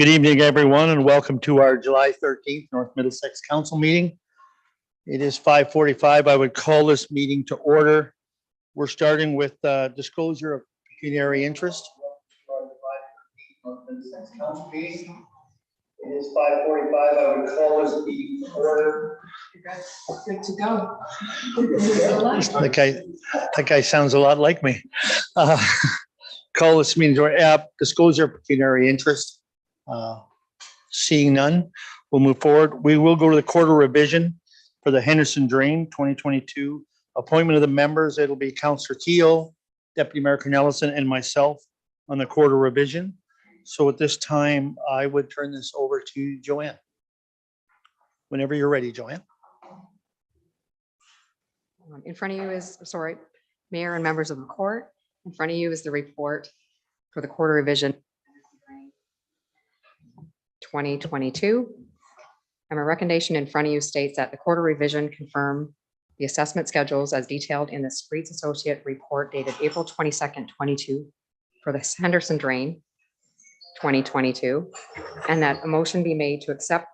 Good evening, everyone, and welcome to our July 13th North Middlesex Council meeting. It is 5:45. I would call this meeting to order. We're starting with disclosure of pecuniary interest. It is 5:45. I would call this meeting to order. Good to go. That guy sounds a lot like me. Call this meeting to order. Disclosure of pecuniary interest. Seeing none, we'll move forward. We will go to the quarter revision for the Henderson Drain 2022 appointment of the members. It'll be Councillor Keel, Deputy Mayor Cornelison, and myself on the quarter revision. So at this time, I would turn this over to Joanne. Whenever you're ready, Joanne. In front of you is, Mayor and members of the court. In front of you is the report for the quarter revision 2022. And my recommendation in front of you states that the quarter revision confirm the assessment schedules as detailed in the Streets Associate report dated April 22nd, 22 for the Henderson Drain 2022, and that a motion be made to accept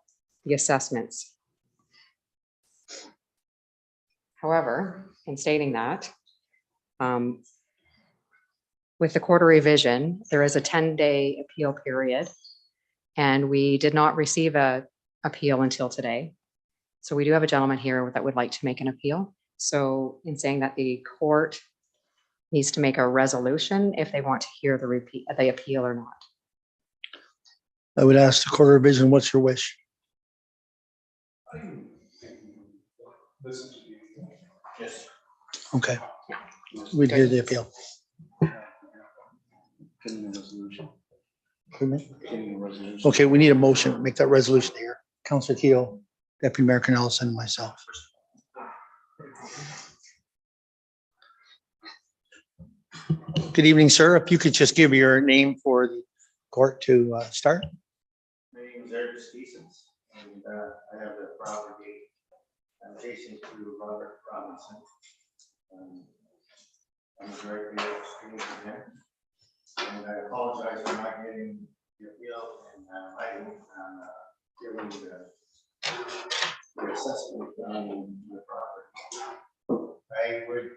the assessments. However, in stating that, with the quarter revision, there is a 10-day appeal period, and we did not receive a appeal until today. So we do have a gentleman here that would like to make an appeal. So in saying that the court needs to make a resolution if they want to hear the appeal or not. I would ask the quarter revision, what's your wish? Yes. Okay. We'd hear the appeal. Okay, we need a motion. Make that resolution here. Councillor Keel, Deputy Mayor Cornelison, and myself. Good evening, sir. If you could just give your name for the court to start. My name is Eric Stevens, and I have the property adjacent to Robert Robinson. I'm the director of the street here, and I apologize for not getting the appeal and writing giving the assessment on the property. I would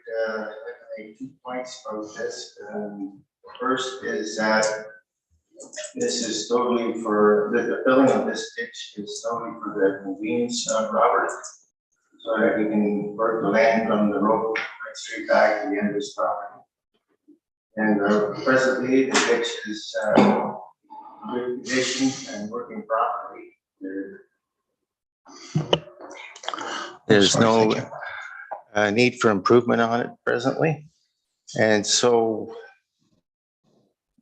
make 2 points about this. First is that this is totally for the filling of this ditch is totally for the convenience of Robert, so that he can work the land from the road right straight back to the end of his property. And presently, the ditch is good condition and working properly. There's no need for improvement on it presently, and so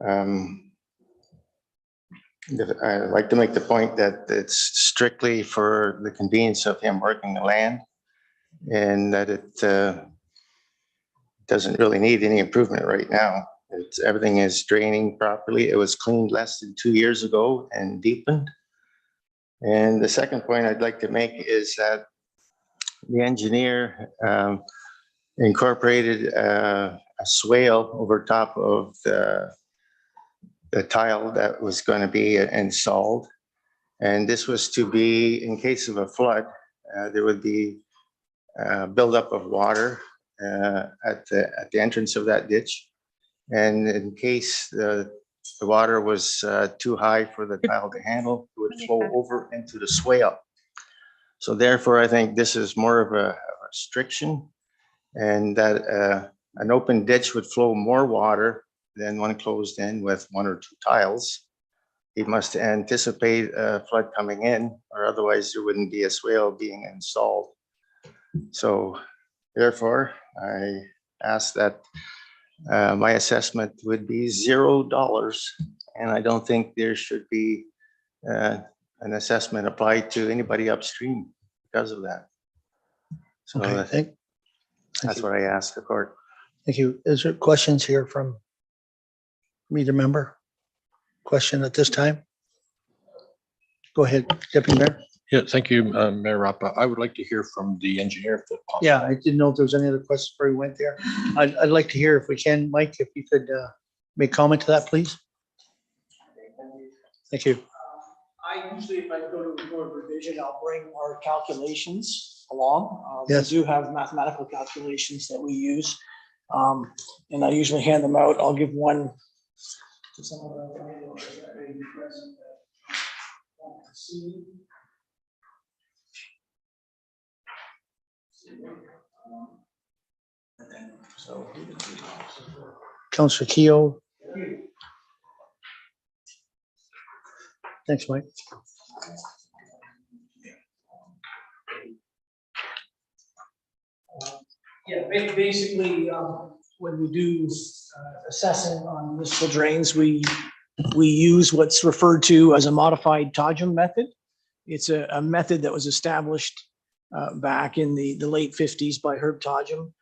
I'd like to make the point that it's strictly for the convenience of him working the land, and that it doesn't really need any improvement right now. Everything is draining properly. It was cleaned less than 2 years ago and deepened. And the second point I'd like to make is that the engineer incorporated a swale over top of the tile that was going to be installed. And this was to be, in case of a flood, there would be buildup of water at the entrance of that ditch. And in case the water was too high for the tile to handle, it would flow over into the swale. So therefore, I think this is more of a restriction, and that an open ditch would flow more water than one closed in with 1 or 2 tiles. He must anticipate a flood coming in, or otherwise there wouldn't be a swale being installed. So therefore, I ask that my assessment would be $0, and I don't think there should be an assessment applied to anybody upstream because of that. So Okay, I think that's what I asked the court. Thank you. Is there questions here from either member? Question at this time? Go ahead, Deputy Mayor. Yeah, thank you, Mayor Rappa. I would like to hear from the engineer if that's possible. Yeah, I didn't know if there was any other questions before we went there. I'd like to hear if we can, Mike, if you could make comment to that, please. Thank you. I usually, if I go to record revision, I'll bring our calculations along. Yes. We do have mathematical calculations that we use. And I usually hand them out. I'll give one to some of the landowners that may be present that want to see. And then, so we can do that. Councillor Keogh. Thanks, Mike. Yeah, basically, when we do assessing on municipal drains, we use what's referred to as a modified Todgham method. It's a method that was established back in the late 50s by Herb Todgham.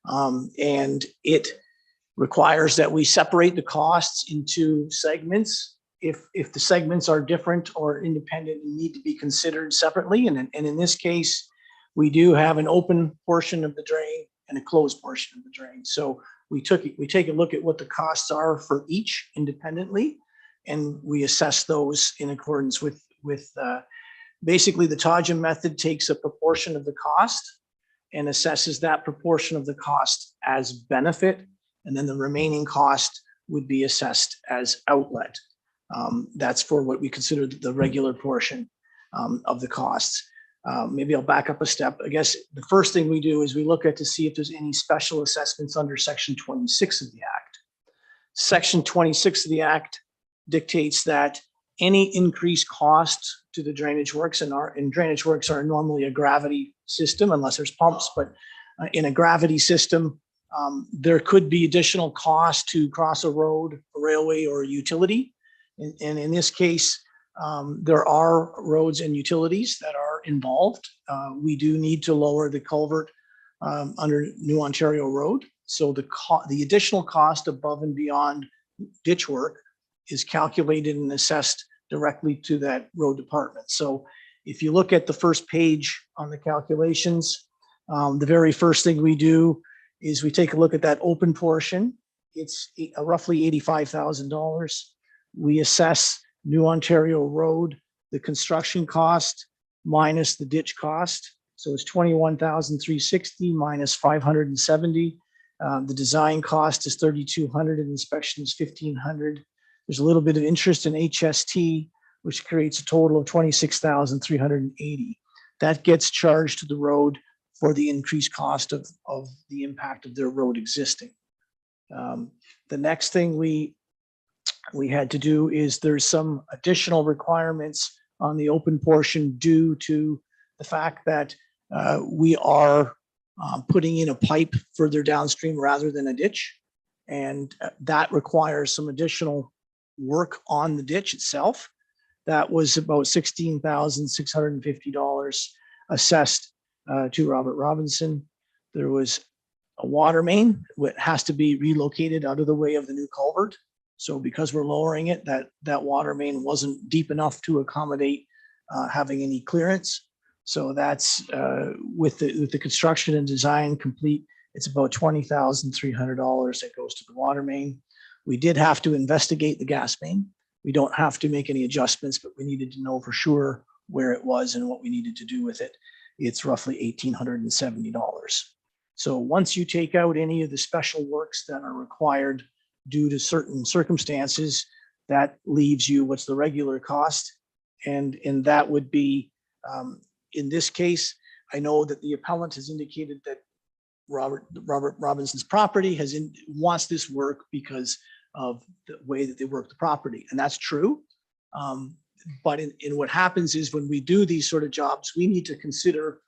And it requires that we separate the costs into segments. If the segments are different or independent and need to be considered separately. And in this case, we do have an open portion of the drain and a closed portion of the drain. So we take a look at what the costs are for each independently, and we assess those in accordance with basically the Todgham method takes a proportion of the cost and assesses that proportion of the cost as benefit, and then the remaining cost would be assessed as outlet. That's for what we consider the regular portion of the costs. Maybe I'll back up a step. I guess the first thing we do is we look at to see if there's any special assessments under Section 26 of the Act. Section 26 of the Act dictates that any increased cost to the drainage works, and drainage works are normally a gravity system unless there's pumps, but in a gravity system, there could be additional cost to cross a road, a railway, or a utility. And in this case, there are roads and utilities that are involved. We do need to lower the culvert under New Ontario Road. So the additional cost above and beyond ditch work is calculated and assessed directly to that road department. So if you look at the first page on the calculations, the very first thing we do is we take a look at that open portion. It's roughly $85,000. We assess New Ontario Road, the construction cost minus the ditch cost. So it's $21,360 minus $570. The design cost is $3,200 and inspection is $1,500. There's a little bit of interest in HST, which creates a total of $26,380. That gets charged to the road for the increased cost of the impact of their road existing. The next thing we had to do is there's some additional requirements on the open portion due to the fact that we are putting in a pipe further downstream rather than a ditch. And that requires some additional work on the ditch itself. That was about $16,650 assessed to Robert Robinson. There was a water main that has to be relocated out of the way of the new culvert. So because we're lowering it, that water main wasn't deep enough to accommodate having any clearance. So that's with the construction and design complete, it's about $20,300 that goes to the water main. We did have to investigate the gas main. We don't have to make any adjustments, but we needed to know for sure where it was and what we needed to do with it. It's roughly $1,870. So once you take out any of the special works that are required due to certain circumstances, that leaves you what's the regular cost. And that would be, in this case, I know that the appellant has indicated that Robert Robinson's property wants this work because of the way that they work the property. And that's true. But in what happens is when we do these sort of jobs, we need to consider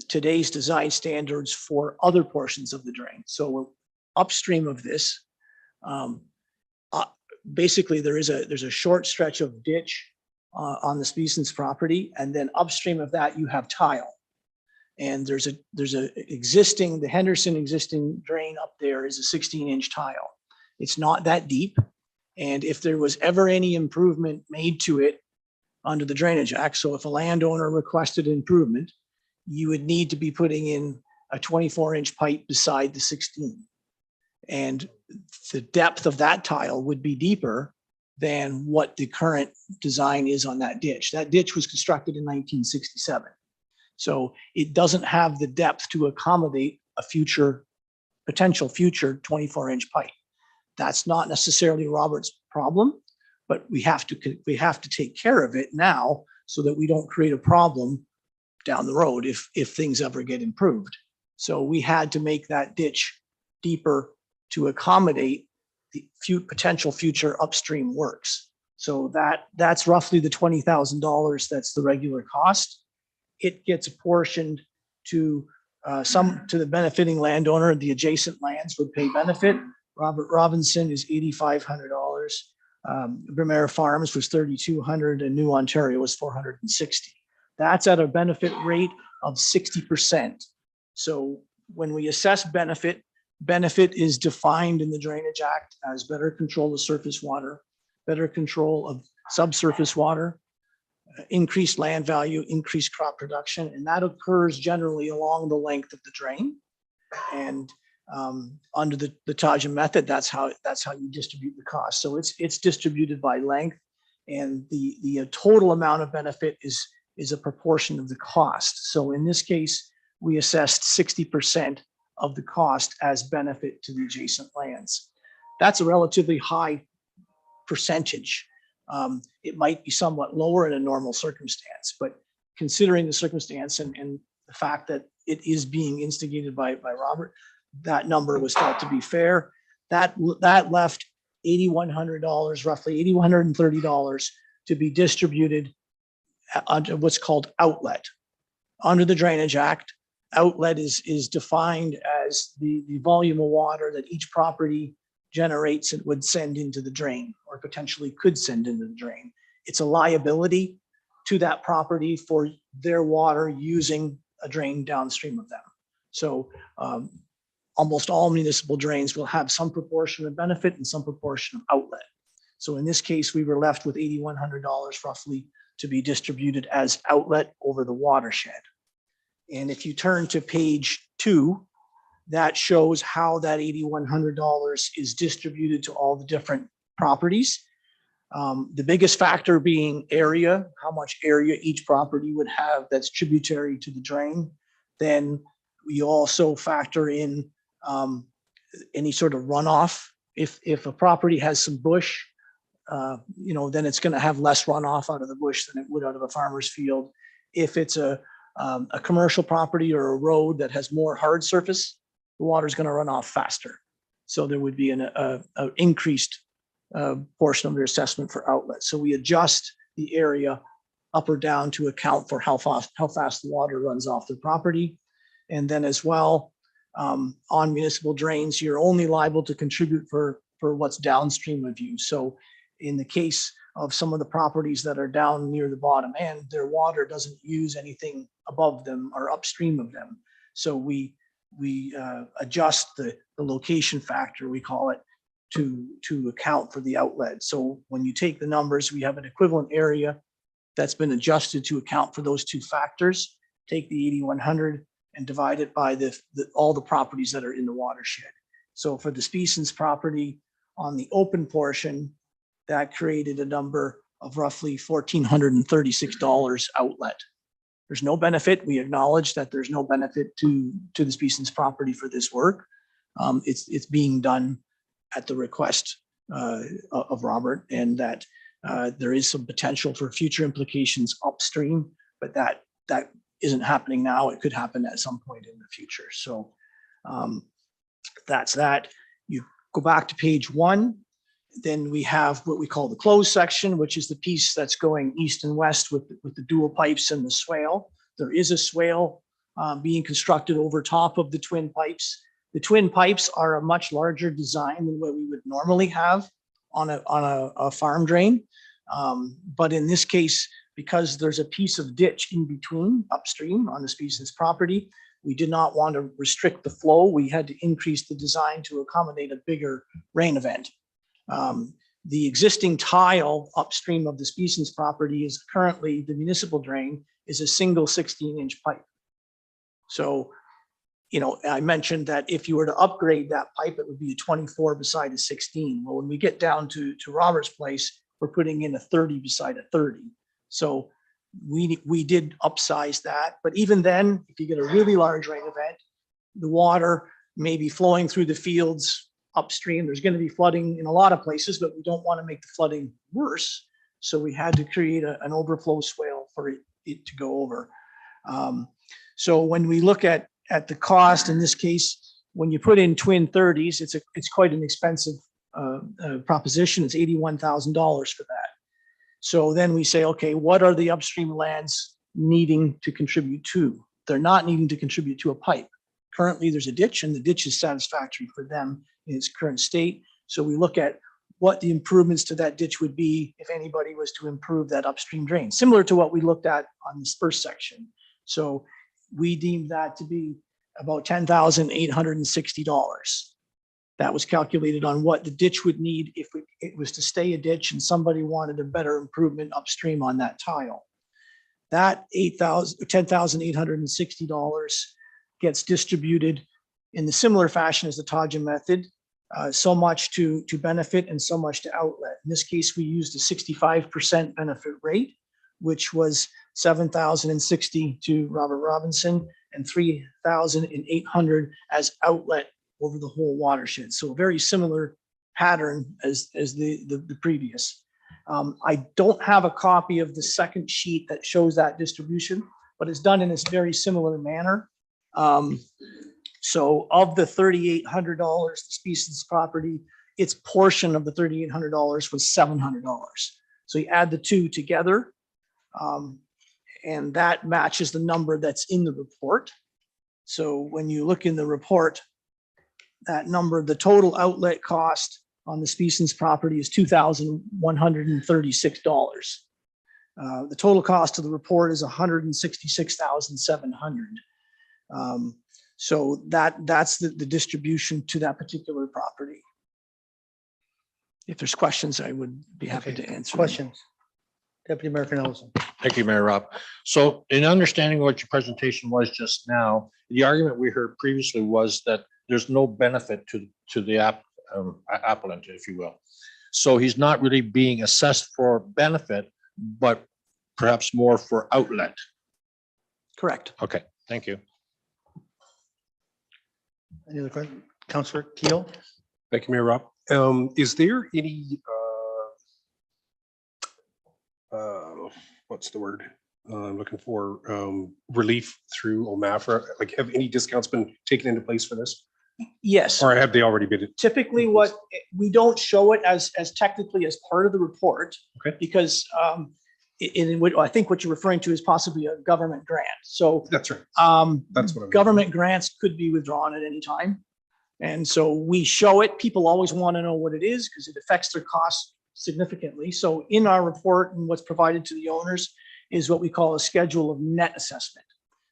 today's design standards for other portions of the drain. So upstream of this, basically there's a short stretch of ditch on the Speeson's property, and then upstream of that you have tile. And there's a existing, the Henderson existing drain up there is a 16-inch tile. It's not that deep. And if there was ever any improvement made to it under the Drainage Act, so if a landowner requested improvement, you would need to be putting in a 24-inch pipe beside the 16. And the depth of that tile would be deeper than what the current design is on that ditch. That ditch was constructed in 1967. So it doesn't have the depth to accommodate a potential future 24-inch pipe. That's not necessarily Robert's problem, but we have to take care of it now so that we don't create a problem down the road if things ever get improved. So we had to make that ditch deeper to accommodate the potential future upstream works. So that's roughly the $20,000. That's the regular cost. It gets apportioned to the benefiting landowner. The adjacent lands would pay benefit. Robert Robinson is $8,500. Bremere Farms was $3,200 and New Ontario was $460. That's at a benefit rate of 60%. So when we assess benefit is defined in the Drainage Act as better control of surface water, better control of subsurface water, increased land value, increased crop production, and that occurs generally along the length of the drain. And under the Tajam method, that's how you distribute the cost. So it's distributed by length, and the total amount of benefit is a proportion of the cost. So in this case, we assessed 60% of the cost as benefit to the adjacent lands. That's a relatively high percentage. It might be somewhat lower in a normal circumstance, but considering the circumstance and the fact that it is being instigated by Robert, that number was felt to be fair. That left $8,100, roughly $8,130 to be distributed under what's called outlet. Under the Drainage Act, outlet is defined as the volume of water that each property generates and would send into the drain, or potentially could send into the drain. It's a liability to that property for their water using a drain downstream of them. So almost all municipal drains will have some proportion of benefit and some proportion of outlet. So in this case, we were left with $8,100 roughly to be distributed as outlet over the watershed. And if you turn to page 2, that shows how that $8,100 is distributed to all the different properties. The biggest factor being area, how much area each property would have that's tributary to the drain. Then we also factor in any sort of runoff. If a property has some bush, then it's going to have less runoff out of the bush than it would out of a farmer's field. If it's a commercial property or a road that has more hard surface, the water is going to run off faster. So there would be an increased portion of their assessment for outlet. So we adjust the area up or down to account for how fast the water runs off the property. And then as well, on municipal drains, you're only liable to contribute for what's downstream of you. So in the case of some of the properties that are down near the bottom end, their water doesn't use anything above them or upstream of them. So we adjust the location factor, we call it, to account for the outlet. So when you take the numbers, we have an equivalent area that's been adjusted to account for those two factors. Take the 8,100 and divide it by all the properties that are in the watershed. So for the Speason's property on the open portion, that created a number of roughly $1,436 outlet. There's no benefit. We acknowledge that there's no benefit to the Speason's property for this work. It's being done at the request of Robert, and that there is some potential for future implications upstream, but that isn't happening now. It could happen at some point in the future. So that's that. You go back to page 1. Then we have what we call the closed section, which is the piece that's going east and west with the dual pipes and the swale. There is a swale being constructed over top of the twin pipes. The twin pipes are a much larger design than what we would normally have on a farm drain. But in this case, because there's a piece of ditch in between upstream on the Speason's property, we did not want to restrict the flow. We had to increase the design to accommodate a bigger rain event. The existing tile upstream of the Speason's property is currently, the municipal drain is a single 16-inch pipe. So, I mentioned that if you were to upgrade that pipe, it would be a 24 beside a 16. Well, when we get down to Robert's place, we're putting in a 30 beside a 30. So we did upsize that, but even then, if you get a really large rain event, the water may be flowing through the fields upstream. There's going to be flooding in a lot of places, but we don't want to make the flooding worse. So we had to create an overflow swale for it to go over. So when we look at the cost, in this case, when you put in twin 30s, it's quite an expensive proposition. It's $81,000 for that. So then we say, okay, what are the upstream lands needing to contribute to? They're not needing to contribute to a pipe. Currently, there's a ditch, and the ditch is satisfactory for them in its current state. So we look at what the improvements to that ditch would be if anybody was to improve that upstream drain, similar to what we looked at on this first section. So we deemed that to be about $10,860. That was calculated on what the ditch would need if it was to stay a ditch and somebody wanted a better improvement upstream on that tile. That $10,860 gets distributed in the similar fashion as the Todgen method, so much to benefit and so much to outlet. In this case, we used a 65% benefit rate, which was $7,060 to Robert Robinson and $3,800 as outlet over the whole watershed. So a very similar pattern as the previous. I don't have a copy of the second sheet that shows that distribution, but it's done in this very similar manner. So of the $3,800, the species property, its portion of the $3,800 was $700. So you add the two together, and that matches the number that's in the report. So when you look in the report, that number, the total outlet cost on the species property is $2,136. The total cost of the report is $166,700. So that's the distribution to that particular property. If there's questions, I would be happy to answer. Questions? Deputy Mayor Ellison. Thank you, Mayor Rob. So in understanding what your presentation was just now, the argument we heard previously was that there's no benefit to the applicant, if you will. So he's not really being assessed for benefit, but perhaps more for outlet. Correct. Okay, thank you. Any other questions? Councillor Keel? Thank you, Mayor Rob. Is there any, what's the word I'm looking for, relief through OMAFRA? Like, have any discounts been taken into place for this? Yes. Or have they already been? Typically, what we don't show it as technically as part of the report. Okay. Because I think what you're referring to is possibly a government grant. So That's right. That's what I'm. government grants could be withdrawn at any time. And so we show it. People always want to know what it is because it affects their costs significantly. So in our report and what's provided to the owners is what we call a schedule of net assessment.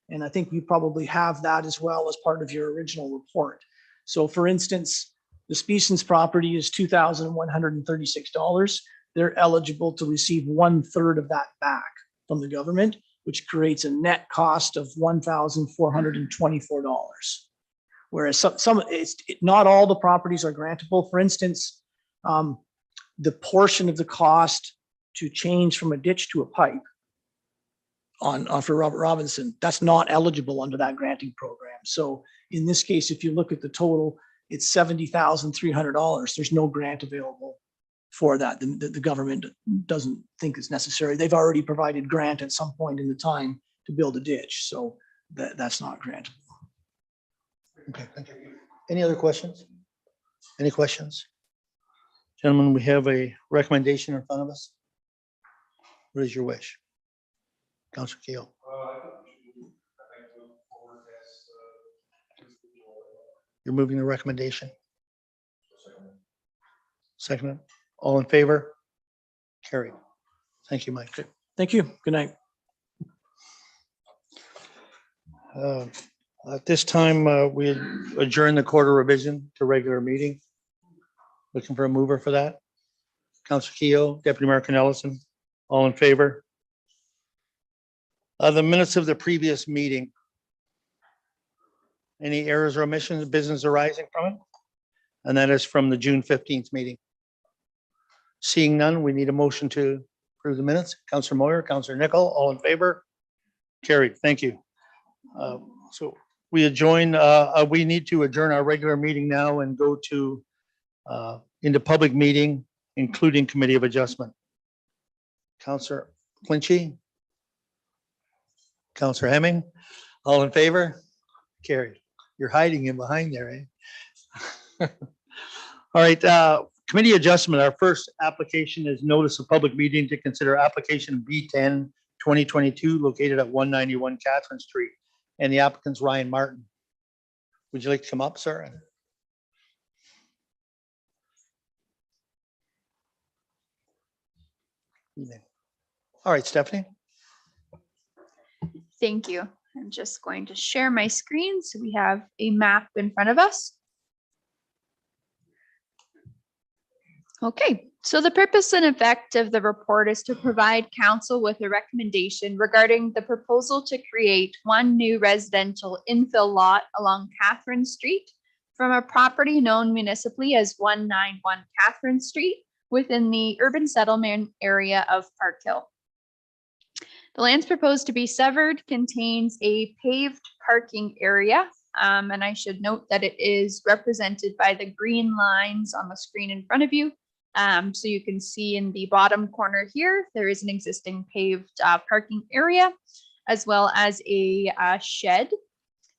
And I think you probably have that as well as part of your original report. So for instance, the species property is $2,136. They're eligible to receive 1/3 of that back from the government, which creates a net cost of $1,424. Whereas not all the properties are grantable. For instance, the portion of the cost to change from a ditch to a pipe for Robert Robinson, that's not eligible under that granting program. So in this case, if you look at the total, it's $70,300. There's no grant available for that. The government doesn't think it's necessary. They've already provided grant at some point in the time to build a ditch. So that's not grantable. Okay, thank you. Any other questions? Any questions? Gentlemen, we have a recommendation in front of us. What is your wish? Councilor Keel. You're moving the recommendation. Second. All in favor? Carried. Thank you, Mike. Thank you. Good night. At this time, we adjourn the quarter revision to regular meeting. Looking for a mover for that. Councilor Keough, Deputy Mayor Ellison, all in favor? The minutes of the previous meeting. Any errors or omissions, business arising from it? And that is from the June 15th meeting. Seeing none, we need a motion to approve the minutes. Counselor Moyer, Counselor Nickel, all in favor? Carried. Thank you. So we need to adjourn our regular meeting now and go to into public meeting, including Committee of Adjustment. Counselor Clinchy? Counselor Hemming? All in favor? Carried. You're hiding in behind there, eh? All right, committee adjustment. Our first application is notice of public meeting to consider application B10 2022 located at 191 Catherine Street. And the applicant's Ryan Martin. Would you like to come up, sir? All right, Stephanie. Thank you. I'm just going to share my screen so we have a map in front of us. Okay, so the purpose and effect of the report is to provide council with a recommendation regarding the proposal to create one new residential infill lot along Catherine Street from a property known municipally as 191 Catherine Street within the urban settlement area of Park Hill. The lands proposed to be severed contains a paved parking area, and I should note that it is represented by the green lines on the screen in front of you. So you can see in the bottom corner here, there is an existing paved parking area, as well as a shed.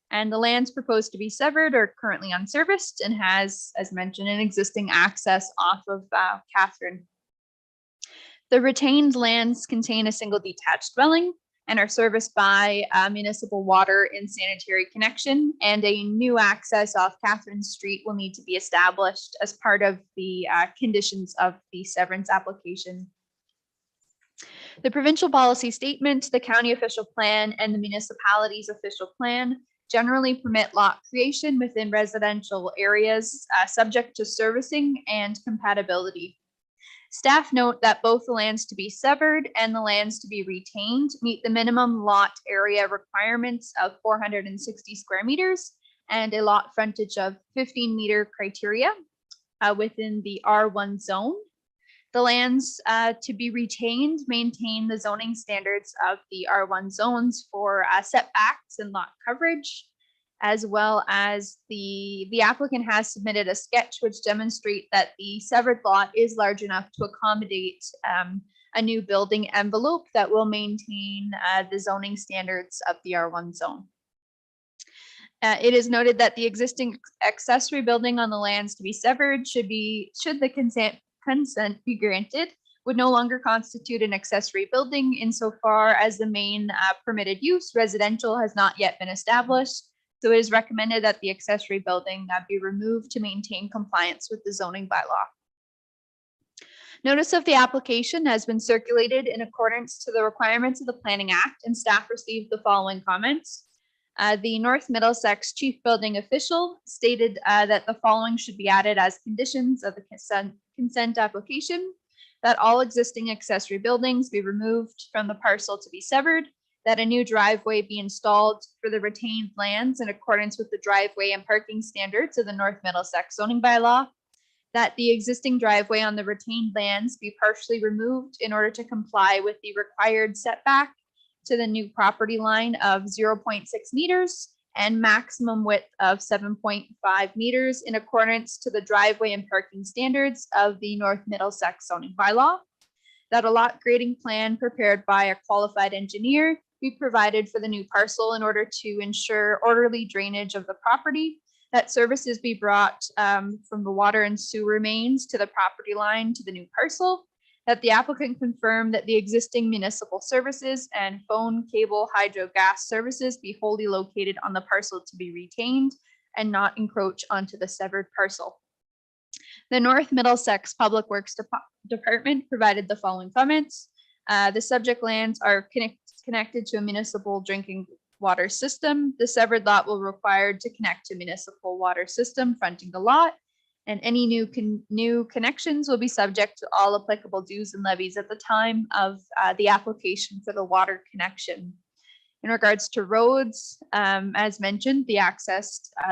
And the lands proposed to be severed are currently unserviced and has, as mentioned, an existing access off of Catherine. The retained lands contain a single detached dwelling and are serviced by municipal water and sanitary connection, and a new access off Catherine Street will need to be established as part of the conditions of the severance application. The provincial policy statement, the county official plan, and the municipality's official plan generally permit lot creation within residential areas subject to servicing and compatibility. Staff note that both the lands to be severed and the lands to be retained meet the minimum lot area requirements of 460 square meters and a lot frontage of 15-meter criteria within the R1 zone. The lands to be retained maintain the zoning standards of the R1 zones for setbacks and lot coverage, as well as the applicant has submitted a sketch which demonstrate that the severed lot is large enough to accommodate a new building envelope that will maintain the zoning standards of the R1 zone. It is noted that the existing accessory building on the lands to be severed should the consent be granted, would no longer constitute an accessory building insofar as the main permitted use, residential, has not yet been established. So it is recommended that the accessory building be removed to maintain compliance with the zoning bylaw. Notice of the application has been circulated in accordance to the requirements of the Planning Act, and staff received the following comments. The North Middlesex Chief Building Official stated that the following should be added as conditions of the consent application: that all existing accessory buildings be removed from the parcel to be severed, that a new driveway be installed for the retained lands in accordance with the driveway and parking standards of the North Middlesex zoning bylaw, that the existing driveway on the retained lands be partially removed in order to comply with the required setback to the new property line of 0.6 meters and maximum width of 7.5 meters in accordance to the driveway and parking standards of the North Middlesex zoning bylaw, that a lot grading plan prepared by a qualified engineer be provided for the new parcel in order to ensure orderly drainage of the property, that services be brought from the water and sewer mains to the property line to the new parcel, that the applicant confirm that the existing municipal services and phone, cable, hydro, gas services be wholly located on the parcel to be retained and not encroach onto the severed parcel. The North Middlesex Public Works Department provided the following comments. The subject lands are connected to a municipal drinking water system. The severed lot will require to connect to municipal water system fronting the lot, and any new connections will be subject to all applicable dues and levies at the time of the application for the water connection. In regards to roads, as mentioned, the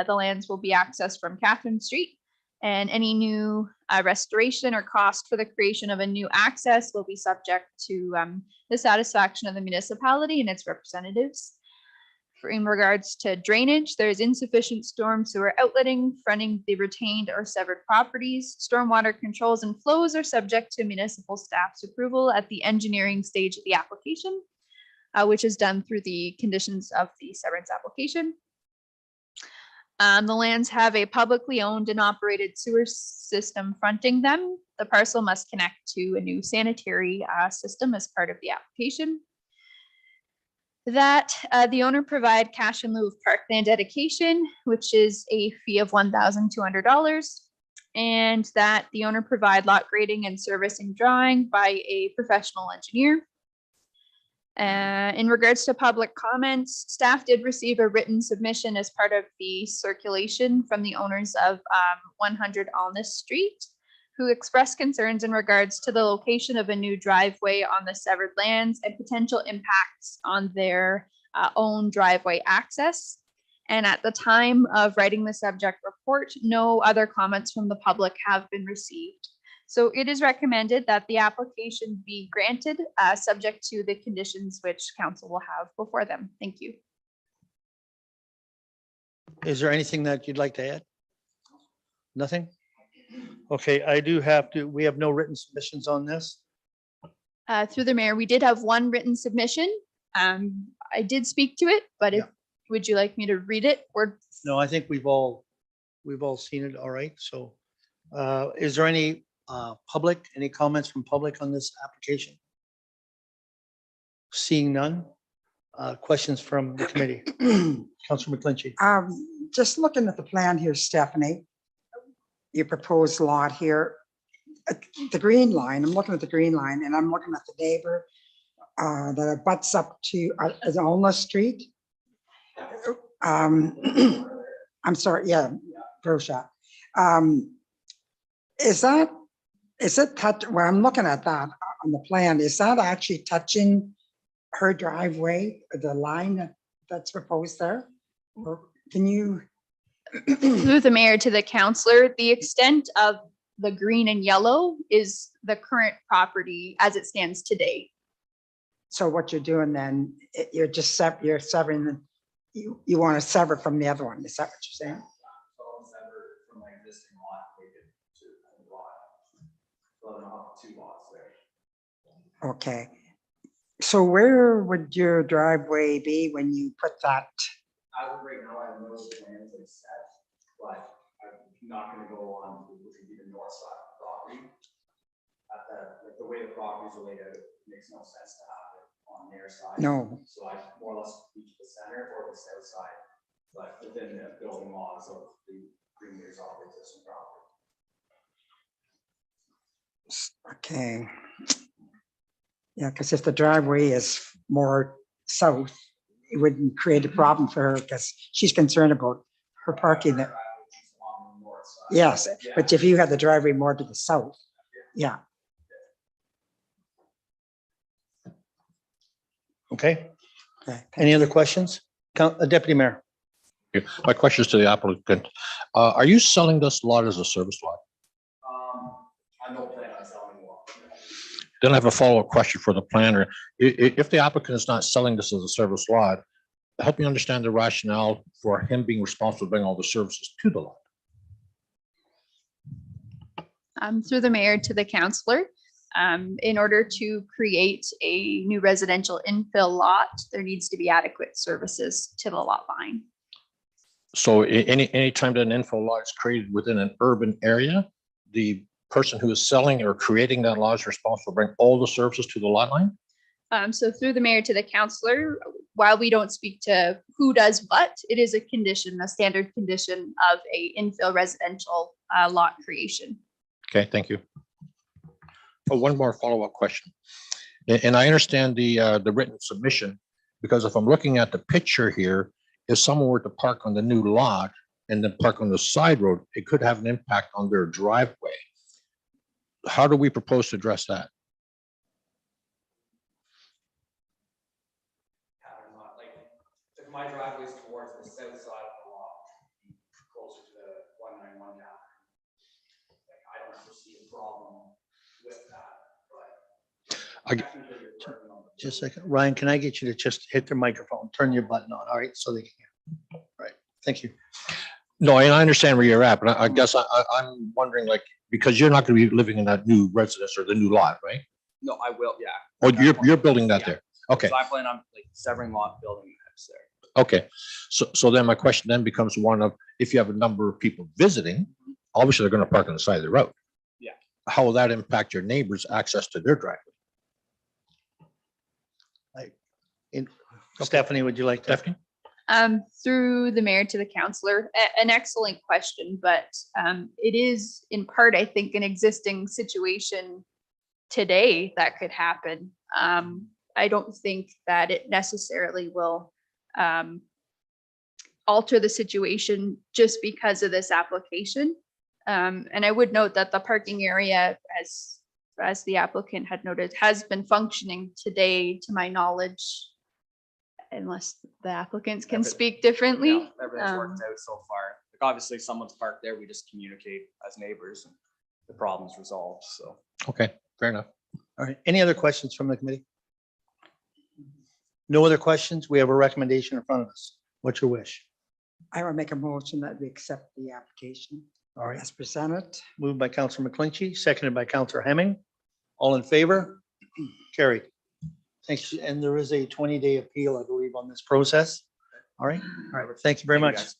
lands will be accessed from Catherine Street, And any new restoration or cost for the creation of a new access will be subject to the satisfaction of the municipality and its representatives. In regards to drainage, there is insufficient storm sewer outletting fronting the retained or severed properties. Stormwater controls and flows are subject to municipal staff's approval at the engineering stage of the application, which is done through the conditions of the severance application. The lands have a publicly owned and operated sewer system fronting them. The parcel must connect to a new sanitary system as part of the application. That the owner provide cash in lieu of parkland dedication, which is a fee of $1,200, and that the owner provide lot grading and servicing drawing by a professional engineer. In regards to public comments, staff did receive a written submission as part of the circulation from the owners of 100 Alness Street, who expressed concerns in regards to the location of a new driveway on the severed lands and potential impacts on their own driveway access. And at the time of writing the subject report, no other comments from the public have been received. So it is recommended that the application be granted, subject to the conditions which council will have before them. Thank you. Is there anything that you'd like to add? Nothing? Okay, I do have to, we have no written submissions on this. Through the mayor, we did have one written submission. I did speak to it, but if, would you like me to read it or? No, I think we've all seen it. All right, so is there any public, any comments from public on this application? Seeing none. Questions from the committee? Councilor McClinchy. Just looking at the plan here, Stephanie, your proposed lot here, the green line, I'm looking at the green line and I'm looking at the neighbor that abuts up to Alness Street. I'm sorry, yeah, Grosha. Is it touch, where I'm looking at that on the plan, is that actually touching her driveway, the line that's proposed there? Or can you? Through the mayor to the councillor, the extent of the green and yellow is the current property as it stands today. So what you're doing then, you're just you're severing the, you want to sever from the other one, is that what you're saying? From my existing lot, make it to a lot. So I'll have 2 lots there. Okay. So where would your driveway be when you put that? As of right now, I have no plans like set, but I'm not gonna go on to which would be the north side of the property. At the way the properties are laid out, it makes no sense to have it on their side. No. So I more or less reach the center or the south side, but within the building laws of the green years off the existing property. Okay. Yeah, because if the driveway is more south, it wouldn't create a problem for her because she's concerned about her parking there. Yes, but if you had the driveway more to the south, yeah. Okay, Okay. any other questions? Deputy Mayor. My question is to the applicant. Are you selling this lot as a service lot? I don't plan on selling the lot. Then I have a follow-up question for the planner. If the applicant is not selling this as a service lot, help me understand the rationale for him being responsible for bringing all the services to the lot. Through the mayor to the councillor, in order to create a new residential infill lot, there needs to be adequate services to the lot line. So any time that an infill lot is created within an urban area, the person who is selling or creating that lot is responsible for bringing all the services to the lot line? So through the mayor to the councillor, while we don't speak to who does what, it is a condition, a standard condition of a infill residential lot creation. Okay, thank you. Oh, one more follow-up question. And I understand the written submission, because if I'm looking at the picture here, if someone were to park on the new lot and then park on the side road, it could have an impact on their driveway. How do we propose to address that? Like, if my driveway is towards the south side of the lot, closer to the 191 Catherine, Just a second. Ryan, can I get you to just hit their microphone, turn your button on? All right, so they can hear. All right, thank you. No, and I understand where you're at, but I guess I'm wondering, like, because you're not gonna be living in that new residence or the new lot, right? No, I will, yeah. Oh, you're building that Yeah. there. Okay, So I plan on like severing lot building the house there. okay. So then my question then becomes one of, if you have a number of people visiting, obviously they're gonna park on the side of the road. Yeah. How will that impact your neighbors' access to their driveway? Stephanie, would you like to? Stephanie? Through the mayor to the councillor, an excellent question, but it is in part, I think, an existing situation today that could happen. I don't think that it necessarily will alter the situation just because of this application. And I would note that the parking area, as the applicant had noted, has been functioning today, to my knowledge, unless the applicants can speak differently. Yeah, everything's worked out so far. Like obviously someone's parked there, we just communicate as neighbors and the problem's resolved, so. Okay, fair enough. All right, any other questions from the committee? No other questions? We have a recommendation in front of us. What's your wish? I will make a motion that we accept the application All right, as presented. moved by Councillor McClinchy, seconded by Councillor Hemming. All in favor? Carried. Thanks. And there is a 20-day appeal, I believe, on this process. All right, thank you very much. guys.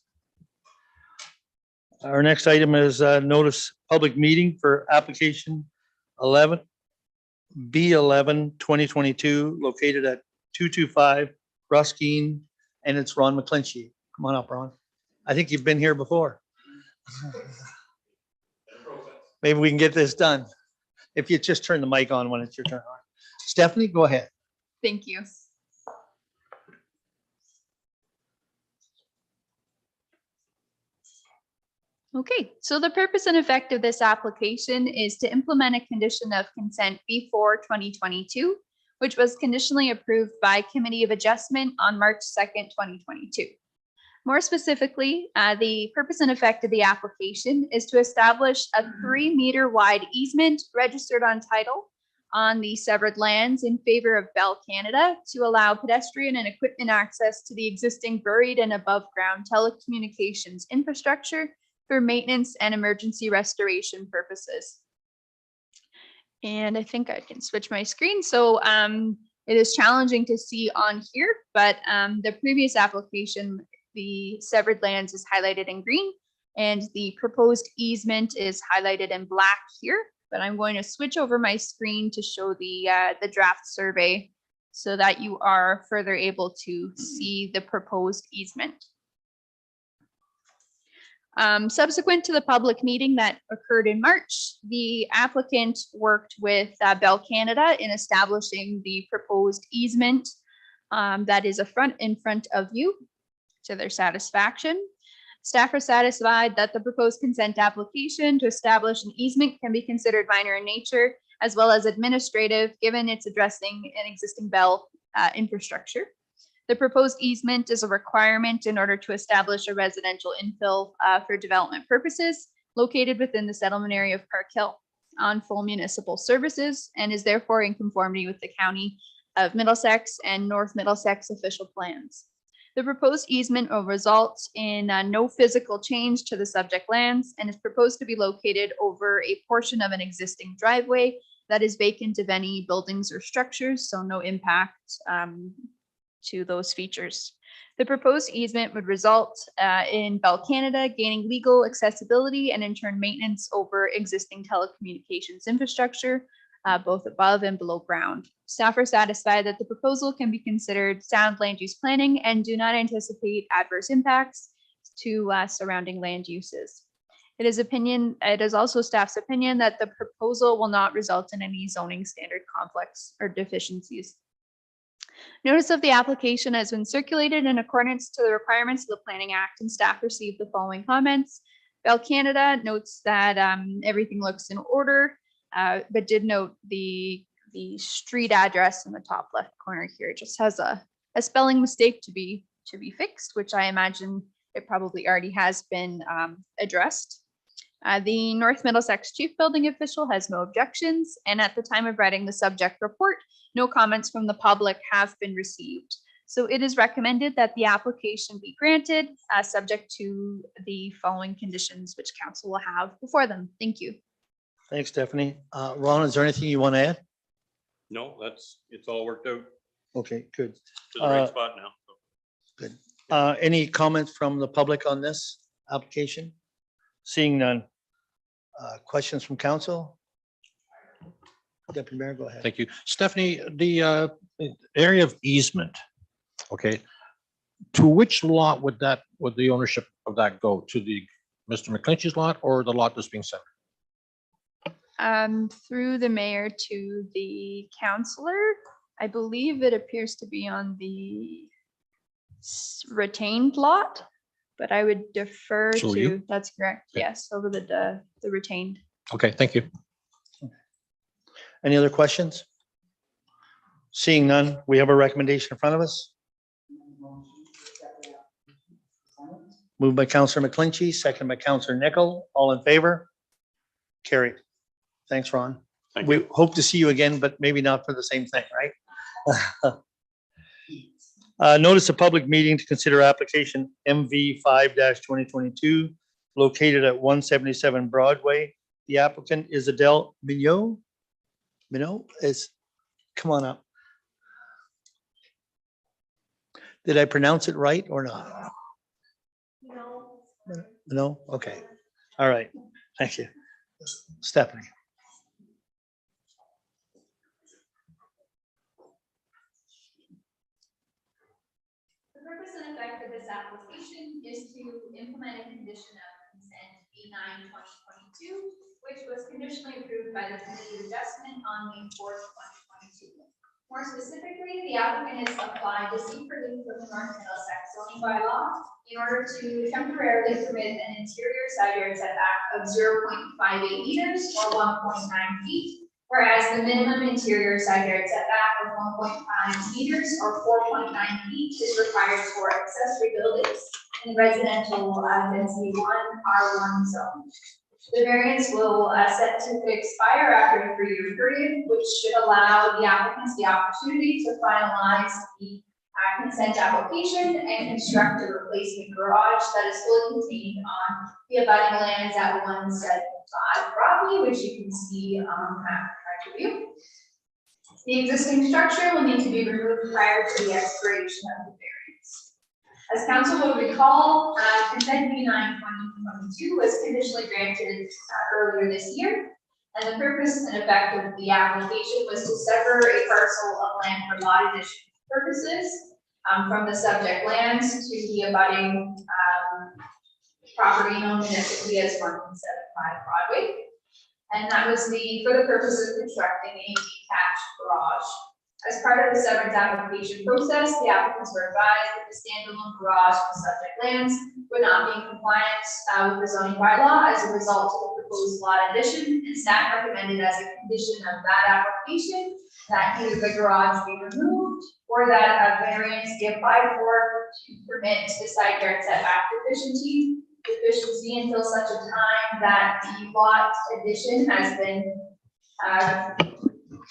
Our next item is notice public meeting for application 11B11-2022, located at 225 Ruskin, and it's Ron McClinchy. Come on up, Ron. I think you've been here before. Maybe we can get this done. If you just turn the mic on when it's your turn. Stephanie, go ahead. Thank you. Okay, so the purpose and effect of this application is to implement a condition of consent B4 2022, which was conditionally approved by Committee of Adjustment on March 2nd, 2022. More specifically, the purpose and effect of the application is to establish a 3-meter wide easement registered on title on the severed lands in favor of Bell Canada to allow pedestrian and equipment access to the existing buried and above ground telecommunications infrastructure for maintenance and emergency restoration purposes. And I think I can switch my screen. So it is challenging to see on here, but the previous application, the severed lands is highlighted in green and the proposed easement is highlighted in black here. But I'm going to switch over my screen to show the draft survey so that you are further able to see the proposed easement. Subsequent to the public meeting that occurred in March, the applicant worked with Bell Canada in establishing the proposed easement that is in front of you to their satisfaction. Staff are satisfied that the proposed consent application to establish an easement can be considered minor in nature as well as administrative, given it's addressing an existing Bell infrastructure. The proposed easement is a requirement in order to establish a residential infill for development purposes located within the settlement area of Park Hill on full municipal services and is therefore in conformity with the County of Middlesex and North Middlesex official plans. The proposed easement will result in no physical change to the subject lands and is proposed to be located over a portion of an existing driveway that is vacant of any buildings or structures, so no impact to those features. The proposed easement would result in Bell Canada gaining legal accessibility and in turn maintenance over existing telecommunications infrastructure, both above and below ground. Staff are satisfied that the proposal can be considered sound land use planning and do not anticipate adverse impacts to surrounding land uses. It is also staff's opinion that the proposal will not result in any zoning standard conflicts or deficiencies. Notice of the application has been circulated in accordance to the requirements of the Planning Act, and staff received the following comments. Bell Canada notes that everything looks in order, but did note the street address in the top left corner here just has a spelling mistake to be fixed, which I imagine it probably already has been addressed. The North Middlesex Chief Building Official has no objections, and at the time of writing the subject report, no comments from the public have been received. So it is recommended that the application be granted, subject to the following conditions which council will have before them. Thank you. Thanks, Stephanie. Ron, is there anything you want to add? No, it's all worked out Okay, good. to the right Uh, spot now. Good. Any comments from the public on this application? Seeing none. Questions from council? Deputy Mayor, go ahead. Thank you. Stephanie, the area of easement, okay, to which lot would the ownership of that go? To the Mr. McClinchy's lot or the lot that's being sold? Through the mayor to the councillor. I believe it appears to be on the retained lot, but I would defer So to, you? that's correct. Okay. Yes, over the retained. Okay, thank you. Any other questions? Seeing none, we have a recommendation in front of us. Moved by Councillor McClinchy, second by Councillor Nickel. All in favor? Carried. Thanks, Ron. Thank We hope to see you again, but maybe not for the same thing, right? Notice a public meeting to consider application MV 5-2022 located at 177 Broadway. The applicant is Adele Mignot. Mignot is, come on up. Did I pronounce it right or not? No? Okay. All right. Thank you. Stephanie. The purpose and effect of this application is to implement a condition of consent B9/2022, which was conditionally approved by the Committee of Adjustment on May 4th, 2022. More specifically, the applicant has applied to seek relief from the North Middlesex zoning bylaw in order to temporarily permit an interior side yard setback of 0.58 meters or 1.9 feet, whereas the minimum interior side yard setback of 1.5 meters or 4.9 feet is required for accessory buildings in the residential density 1 R1 zone. The variance will set to expire after a 3-year period, which should allow the applicants the opportunity to finalize the consent application and construct a replacement garage that is fully contained on the abutting lands at 175 Broadway, which you can see at the view. The existing structure will need to be removed prior to the expiration of the variance. As council will recall, consent B9/2022 was conditionally granted earlier this year, and the purpose and effect of the application was to sever a parcel of land for lot addition purposes from the subject lands to the abutting property known municipally as 175 Broadway. And that was for the purpose of constructing a detached garage. As part of the severance application process, the applicants were advised that the standalone garage on subject lands would not be in compliance with the zoning bylaw as a result of the proposed lot addition, and staff recommended as a condition of that application that either the garage be removed or that a variance be applied for to permit the side yard setback deficiency until such a time that the lot addition has been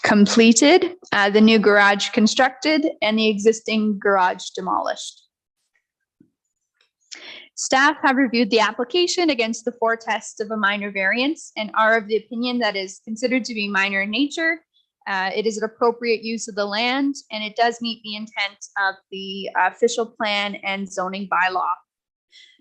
completed, the new garage constructed, and the existing garage demolished. Staff have reviewed the application against the 4 tests of a minor variance and are of the opinion that is considered to be minor in nature. It is an appropriate use of the land, and it does meet the intent of the official plan and zoning bylaw.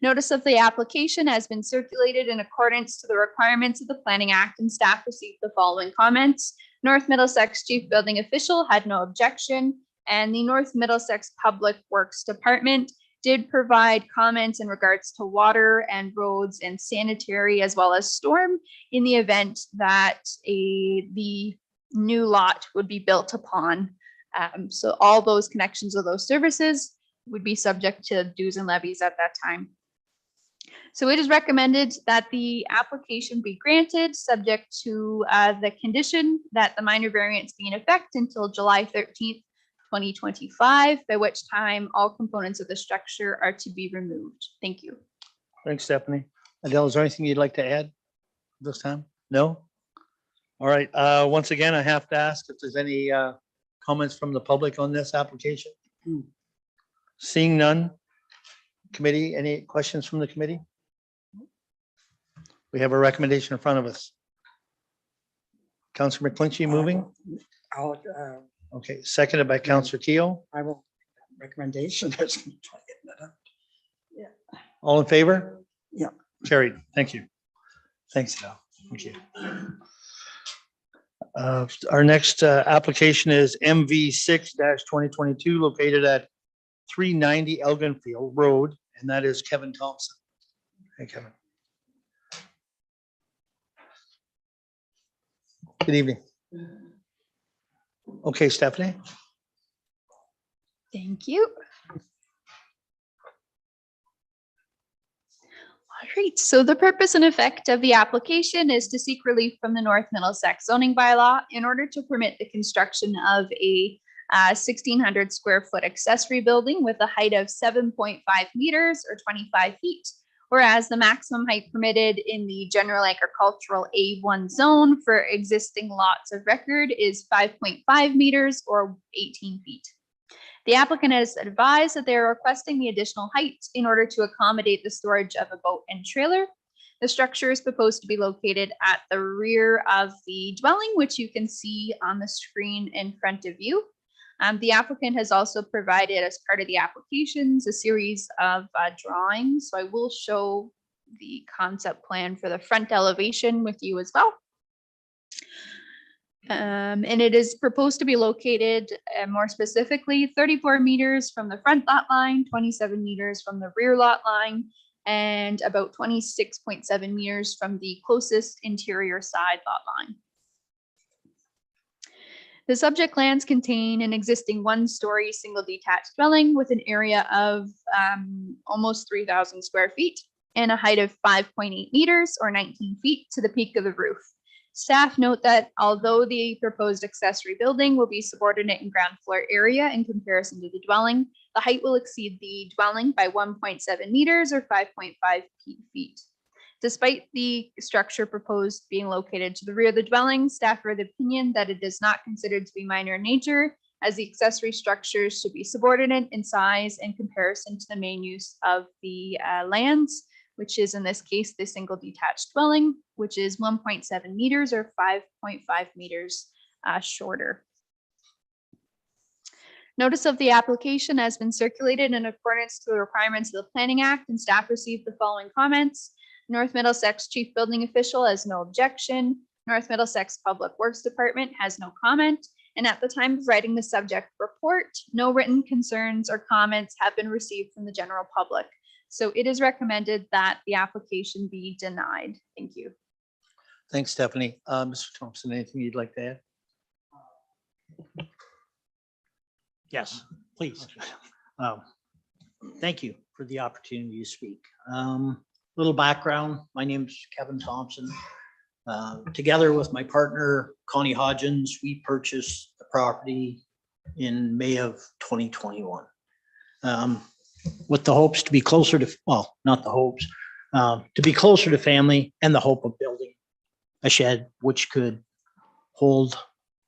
Notice of the application has been circulated in accordance to the requirements of the Planning Act, and staff received the following comments. North Middlesex Chief Building Official had no objection, and the North Middlesex Public Works Department did provide comments in regards to water and roads and sanitary as well as storm in the event that the new lot would be built upon. So all those connections of those services would be subject to dues and levies at that time. So it is recommended that the application be granted, subject to the condition that the minor variance be in effect until July 13th, 2025, by which time all components of the structure are to be removed. Thank you. Thanks, Stephanie. Adele, is there anything you'd like to add? this time? No? All right, once again, I have to ask if there's any comments from the public on this application? Seeing none. Committee, any questions from the committee? We have a recommendation in front of us. Councillor McClinchy moving? I'll, Okay, seconded by Councillor Teal. I will, recommendation. All in favor? Yeah. Carried. Thank you. Thanks, Al. Thank you. Our next application is MV 6-2022, located at 390 Elginfield Road, and that is Kevin Thompson. Hey, Kevin. Good evening. Okay, Stephanie. Thank you. All right, so the purpose and effect of the application is to seek relief from the North Middlesex zoning bylaw in order to permit the construction of a 1,600 square foot accessory building with a height of 7.5 meters or 25 feet, whereas the maximum height permitted in the general agricultural A1 zone for existing lots of record is 5.5 meters or 18 feet. The applicant has advised that they are requesting the additional height in order to accommodate the storage of a boat and trailer. The structure is proposed to be located at the rear of the dwelling, which you can see on the screen in front of you. The applicant has also provided, as part of the applications, a series of drawings. So I will show the concept plan for the front elevation with you as well. And it is proposed to be located more specifically 34 meters from the front lot line, 27 meters from the rear lot line, and about 26.7 meters from the closest interior side lot line. The subject lands contain an existing one-story single detached dwelling with an area of almost 3,000 square feet and a height of 5.8 meters or 19 feet to the peak of the roof. Staff note that although the proposed accessory building will be subordinate in ground floor area in comparison to the dwelling, the height will exceed the dwelling by 1.7 meters or 5.5 feet. Despite the structure proposed being located to the rear of the dwelling, staff are of the opinion that it is not considered to be minor in nature, as the accessory structures should be subordinate in size in comparison to the main use of the lands, which is in this case the single detached dwelling, which is 1.7 meters or 5.5 meters shorter. Notice of the application has been circulated in accordance to the requirements of the Planning Act, and staff received the following comments. North Middlesex Chief Building Official has no objection. North Middlesex Public Works Department has no comment. And at the time of writing the subject report, no written concerns or comments have been received from the general public. So it is recommended that the application be denied. Thank you. Thanks, Stephanie. Mr. Thompson, anything you'd like to add? Yes, please. Thank you for the opportunity to speak. Little background, my name is Kevin Thompson. Together with my partner, Connie Hodgins, we purchased the property in May of 2021. With the hopes to be closer to, well, not the hopes, to be closer to family and the hope of building a shed which could hold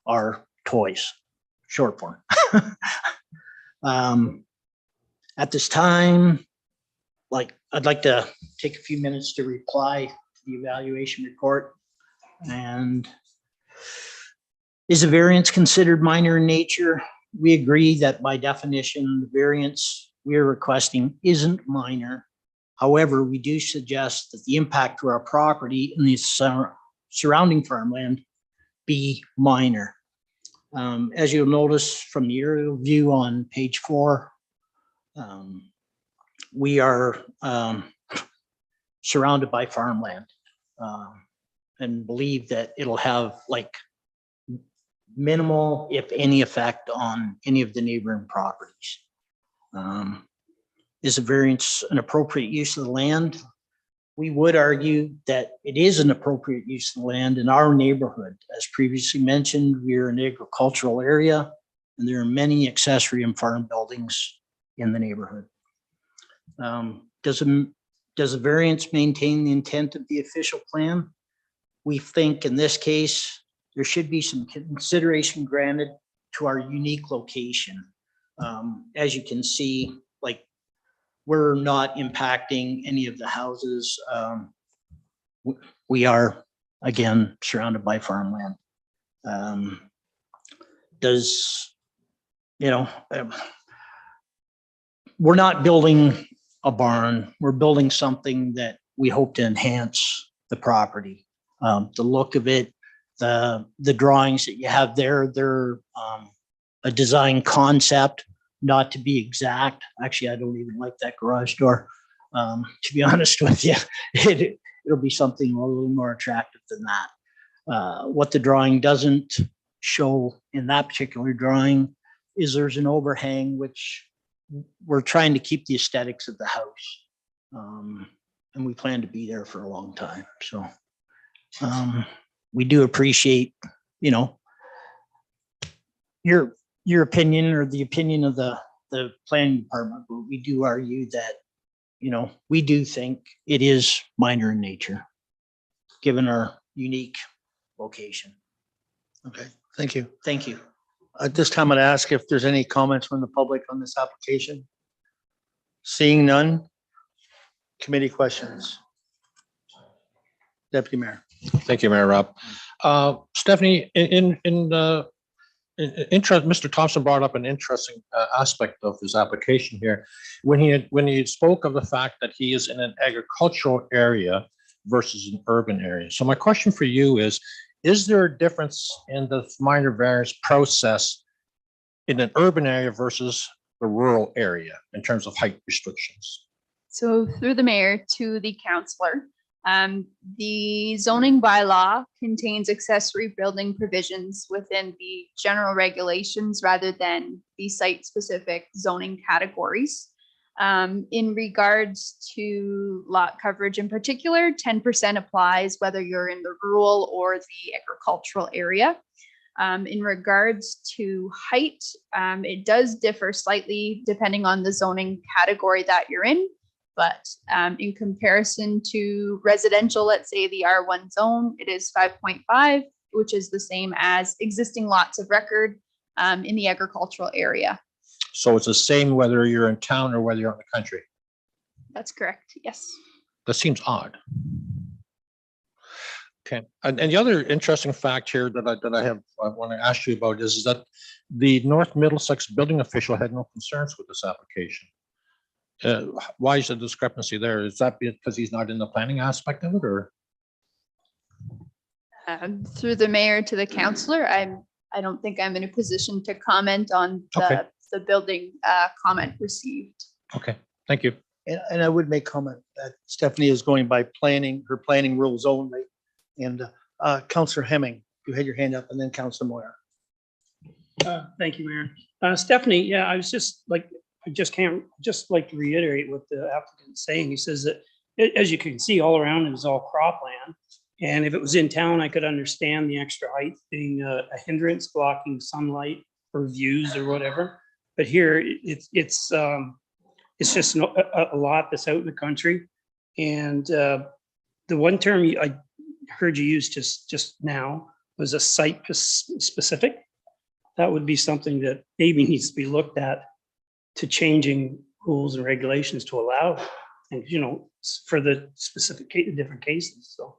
our toys, short form. At this time, I'd like to take a few minutes to reply to the evaluation report. And is a variance considered minor in nature? We agree that by definition, the variance we are requesting isn't minor. However, we do suggest that the impact to our property and the surrounding farmland be minor. As you'll notice from the aerial view on page 4, we are surrounded by farmland and believe that it'll have minimal, if any, effect on any of the neighboring properties. Is a variance an appropriate use of the land? We would argue that it is an appropriate use of the land in our neighborhood. As previously mentioned, we're an agricultural area and there are many accessory and farm buildings in the neighborhood. Does a variance maintain the intent of the official plan? we think in this case, there should be some consideration granted to our unique location. As you can see, like, we're not impacting any of the houses. We are, again, surrounded by farmland. We're not building a barn. We're building something that we hope to enhance the property. The look of it, the drawings that you have there, they're a design concept, not to be exact. Actually, I don't even like that garage door. To be honest with you, it'll be something a little more attractive than that. What the drawing doesn't show in that particular drawing is there's an overhang, which we're trying to keep the aesthetics of the house. And we plan to be there for a long time. So we do appreciate, your opinion or the opinion of the planning department, but we do argue that, we do think it is minor in nature, given our unique location. Okay, thank you. Thank you. At this time, I'd ask if there's any comments from the public on this application. Seeing none. Committee questions. Deputy Mayor. Thank you, Mayor Rob. Stephanie, Mr. Thompson brought up an interesting aspect of his application here. When he spoke of the fact that he is in an agricultural area versus an urban area. So my question for you is there a difference in the minor variance process in an urban area versus the rural area in terms of height restrictions? So through the mayor to the councillor, the zoning bylaw contains accessory building provisions within the general regulations rather than the site-specific zoning categories. In regards to lot coverage in particular, 10% applies whether you're in the rural or the agricultural area. In regards to height, it does differ slightly depending on the zoning category that you're in. But in comparison to residential, let's say the R1 zone, it is 5.5, which is the same as existing lots of record in the agricultural area. So it's the same whether you're in town or whether you're in the country. That's correct. Yes. That seems odd. Okay, and the other interesting fact here that I want to ask you about is that the North Middlesex building official had no concerns with this application. Why is the discrepancy there? Is that because he's not in the planning aspect of it, or? Through the mayor to the councillor, I don't think I'm in a position to comment on Okay. the building comment received. Okay, thank you. And I would make comment that Stephanie is going by her planning rules only. And Councillor Hemming, you had your hand up, and then Councillor Moyer. Thank you, Mayor. Stephanie, yeah, I just like to reiterate what the applicant is saying. He says that, as you can see, all around it is all cropland. And if it was in town, I could understand the extra height being a hindrance, blocking sunlight or views or whatever. But here, it's just a lot that's out in the country. And the one term I heard you use just now was a site specific. That would be something that maybe needs to be looked at to changing rules and regulations to allow, and for the specific different cases. So,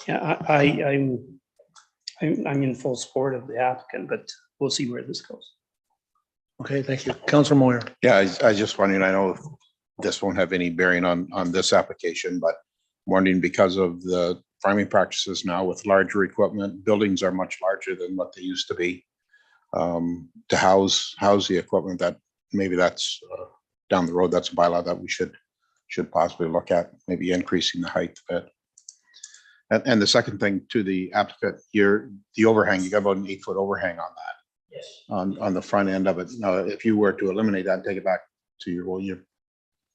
yeah, I'm in full support of the applicant, but we'll see where this goes. Okay, thank you. Councillor Moyer. Yeah, I just wondering, I know this won't have any bearing on this application, but wondering because of the farming practices now with larger equipment, buildings are much larger than what they used to be. To house the equipment, that maybe that's down the road, that's a bylaw that we should possibly look at, maybe increasing the height a bit. And the second thing to the applicant, the overhang, you got about an 8-foot overhang on that. Yes. On the front end of it. Now, if you were to eliminate that and take it back to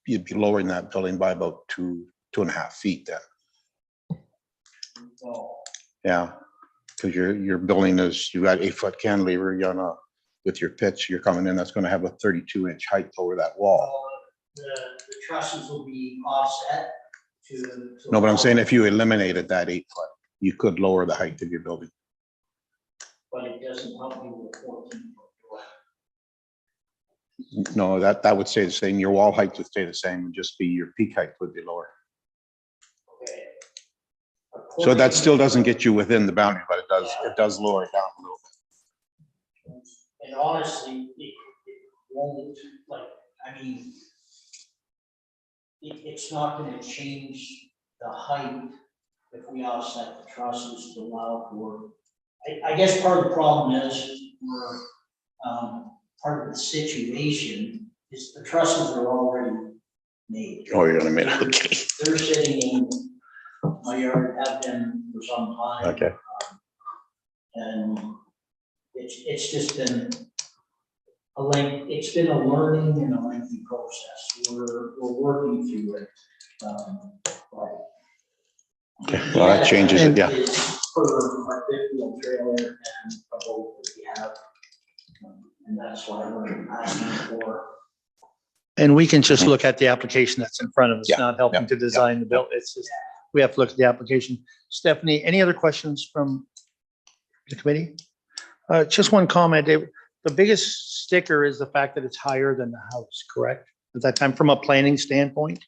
you'd be lowering that building by about 2.5 feet then. Yeah, because your building is, you got 8-foot cantilever, with your pitch, you're coming in, that's going to have a 32-inch height over that wall. The trusses will be offset No, but I'm saying if you eliminated that 8 foot, you could lower the height of your building. But it doesn't help you with 14-foot door. No, that would stay the same. Your wall height would stay the same, and just be your peak height would be lower. Okay. So that still doesn't get you within the boundary, but it does lower it down a little bit. And honestly, it won't, like, I mean, it's not gonna change the height if we offset the trusses to allow for. I guess part of the problem is we're, part of the situation is the trusses are already made. Oh, you're gonna make it, okay. They're sitting in my yard, have been for some time. Okay. And it's just been it's been a learning and a lengthy process. We're working through it. Well, that changes it, yeah. Is for our fifth wheel trailer and a boat that we have. And that's why we're asking for. And we can just look at the application that's in front of us, Yeah, not helping yeah, to design the bill. It's just, we have to look at the application. Stephanie, any other questions from the committee? Just one comment. The biggest sticker is the fact that it's higher than the house, correct? At that time, from a planning standpoint?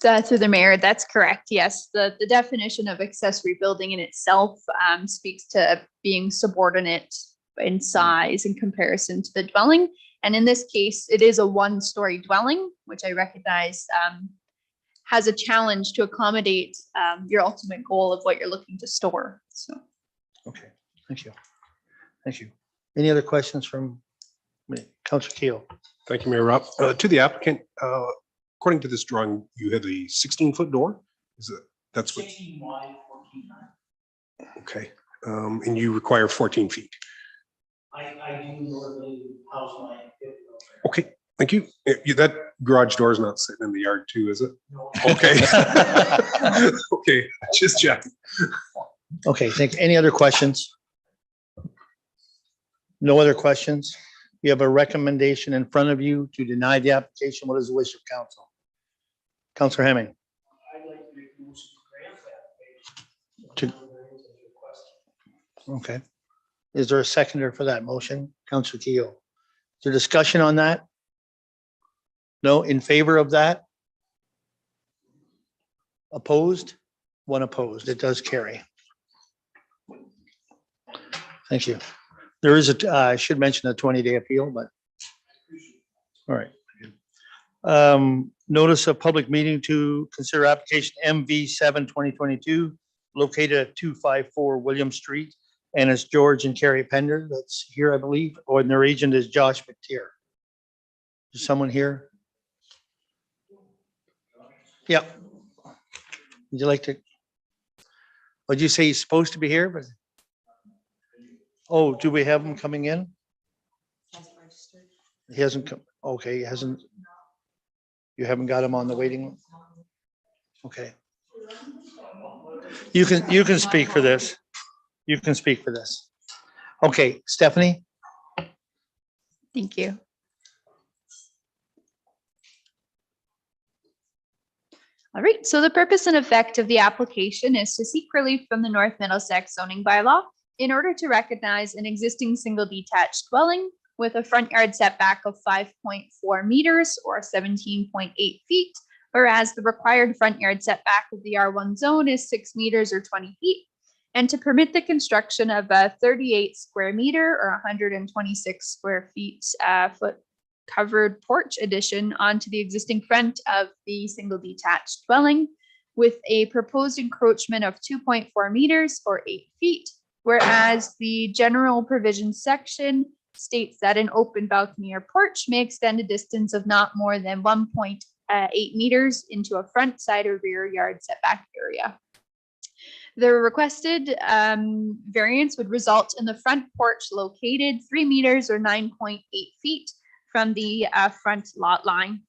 Through the mayor, that's correct. Yes, the definition of accessory building in itself speaks to being subordinate in size in comparison to the dwelling. And in this case, it is a one-story dwelling, which I recognize has a challenge to accommodate your ultimate goal of what you're looking to store. So. Okay, thank you. Thank you. Any other questions from Councilor Keel? Thank you, Mayor Rob. To the applicant, according to this drawing, you have a 16-foot door? That's what? 16 wide, 14 high. Okay. And you require 14 feet. I do normally house my fifth wheel trailer. Okay, thank you. That garage door is not sitting in the yard too, is it? No. Okay. Okay, just checking. Okay, thank you. Any other questions? No other questions? You have a recommendation in front of you to deny the application. What is the wish of council? Councilor Hemming. I'd like to make a motion to grant the application. Okay. Is there a seconder for that motion? Councilor Keel. Is there discussion on that? No, in favor of that? Opposed? One opposed. It does carry. Thank you. There is I should mention a 20-day appeal, but. All right. Notice of public meeting to consider application MV7 2022 located at 254 William Street. And it's George and Carrie Pender that's here, I believe, or their agent is Josh McTeer. Is someone here? Yeah. Would you like to? Would you say he's supposed to be here? But oh, do we have him coming in? He hasn't come. Okay, he hasn't. You haven't got him on the waiting list? Okay. You can speak for this. You can speak for this. Okay, Stephanie? Thank you. All right, so the purpose and effect of the application is to seek relief from the North Middlesex zoning bylaw in order to recognize an existing single detached dwelling with a front yard setback of 5.4 meters or 17.8 feet, whereas the required front yard setback of the R1 zone is 6 meters or 20 feet, and to permit the construction of a 38 square meter or 126 square feet foot covered porch addition onto the existing front of the single detached dwelling with a proposed encroachment of 2.4 meters or 8 feet, whereas the general provisions section states that an open balcony or porch may extend a distance of not more than 1.8 meters into a front, side, or rear yard setback area. The requested variance would result in the front porch located 3 meters or 9.8 feet from the front lot line.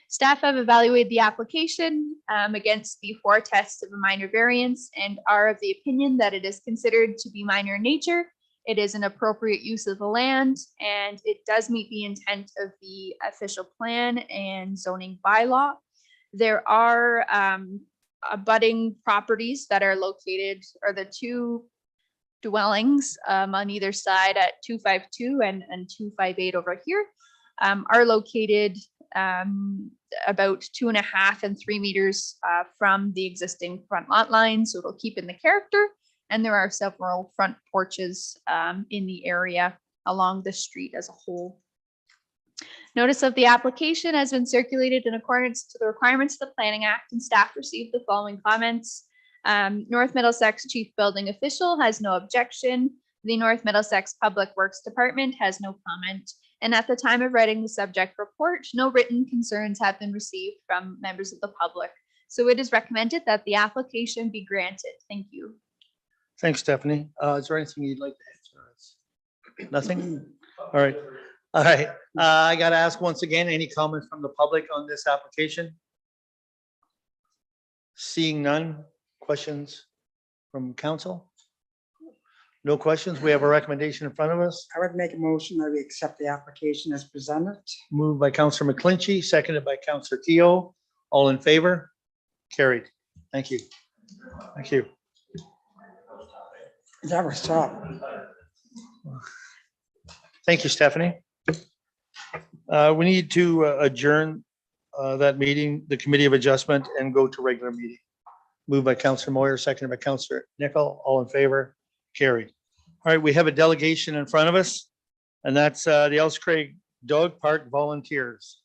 Staff have evaluated the application against the 4 tests of a minor variance and are of the opinion that it is considered to be minor in nature. It is an appropriate use of the land, and it does meet the intent of the official plan and zoning bylaw. There are abutting properties that are located, or the two dwellings on either side at 252 and 258 over here are located about 2.5 and 3 meters from the existing front lot line. So it'll keep in the character. And there are several front porches in the area along the street as a whole. Notice of the application has been circulated in accordance to the requirements of the Planning Act, and staff received the following comments. North Middlesex Chief Building Official has no objection. The North Middlesex Public Works Department has no comment. And at the time of writing the subject report, no written concerns have been received from members of the public. So it is recommended that the application be granted. Thank you. Thanks, Stephanie. Is there anything you'd like to answer? Nothing? All right. All right. I got to ask once again, any comments from the public on this application? Seeing none. Questions from council? No questions. We have a recommendation in front of us. I would make a motion that we accept the application as presented. Moved by Councillor McClinchy, seconded by Councillor Keogh. All in favor? Carried. Thank you. Thank you. That was tough. Thank you, Stephanie. We need to adjourn that meeting, the Committee of Adjustment, and go to regular meeting. Moved by Councillor Moyer, seconded by Councillor Nickel. All in favor? Carried. All right, we have a delegation in front of us, and that's the Ellis Craig Dog Park volunteers.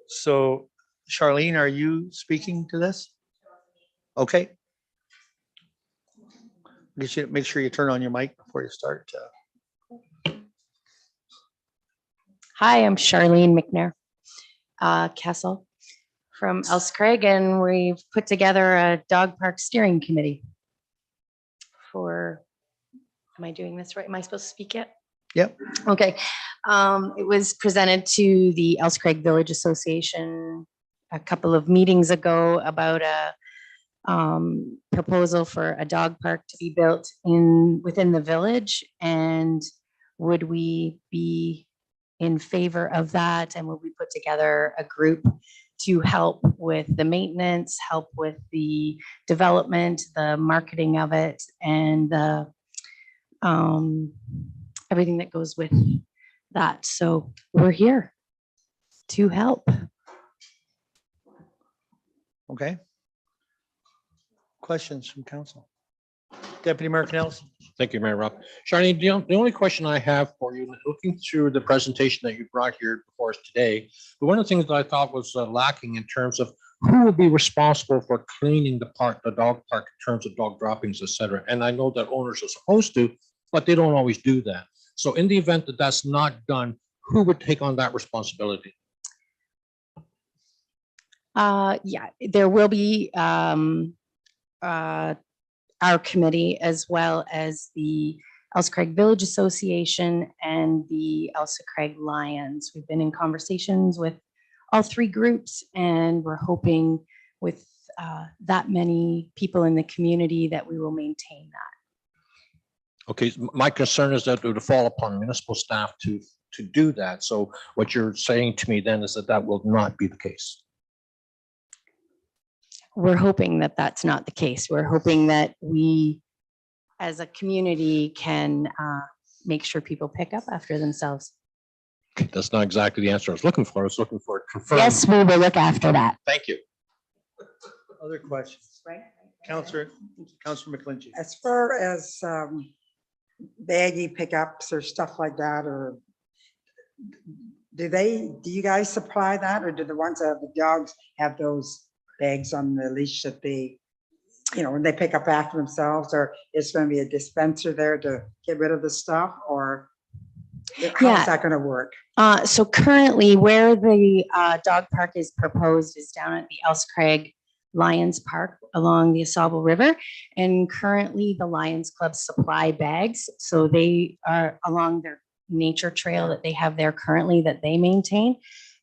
So Charlene, are you speaking to this? Okay. Make sure you turn on your mic before you start. Hi, I'm Charlene McNair, Kessel from Ellis Craig, and we've put together a dog park steering committee for, am I doing this right? Am I supposed to speak yet? Yep. Okay. It was presented to the Ellis Craig Village Association a couple of meetings ago about a proposal for a dog park to be built within the village, and would we be in favor of that, and would we put together a group to help with the maintenance, help with the development, the marketing of it, and the everything that goes with that. So we're here to help. Okay. Questions from council? Deputy Mayor Canales. Thank you, Mayor Rob. Charlene, the only question I have for you, looking through the presentation that you brought here before us today, but one of the things that I thought was lacking in terms of who will be responsible for cleaning the dog park in terms of dog droppings, et cetera. And I know that owners are supposed to, but they don't always do that. So in the event that that's not done, who would take on that responsibility? Yeah, there will be our committee, as well as the Ellis Craig Village Association and the Ellis Craig Lions. We've been in conversations with all three groups, and we're hoping with that many people in the community that we will maintain that. Okay, my concern is that it would fall upon municipal staff to do that. So what you're saying to me then is that that will not be the case. We're hoping that that's not the case. We're hoping that we, as a community, can make sure people pick up after themselves. Okay, that's not exactly the answer I was looking for. I was looking for a confirmed. Yes, we will look after that. Thank you. Other questions? Councillor McClinchy. As far as baggy pickups or stuff like that, or do you guys supply that, or do the ones that have the dogs have those bags on the leash that they, when they pick up after themselves, or is going to be a dispenser there to get rid of the stuff, or how's that going to work? So currently where the dog park is proposed is down at the Ellis Craig Lions Park along the Asable River. And currently the Lions Club supply bags. So they are along their nature trail that they have there currently that they maintain.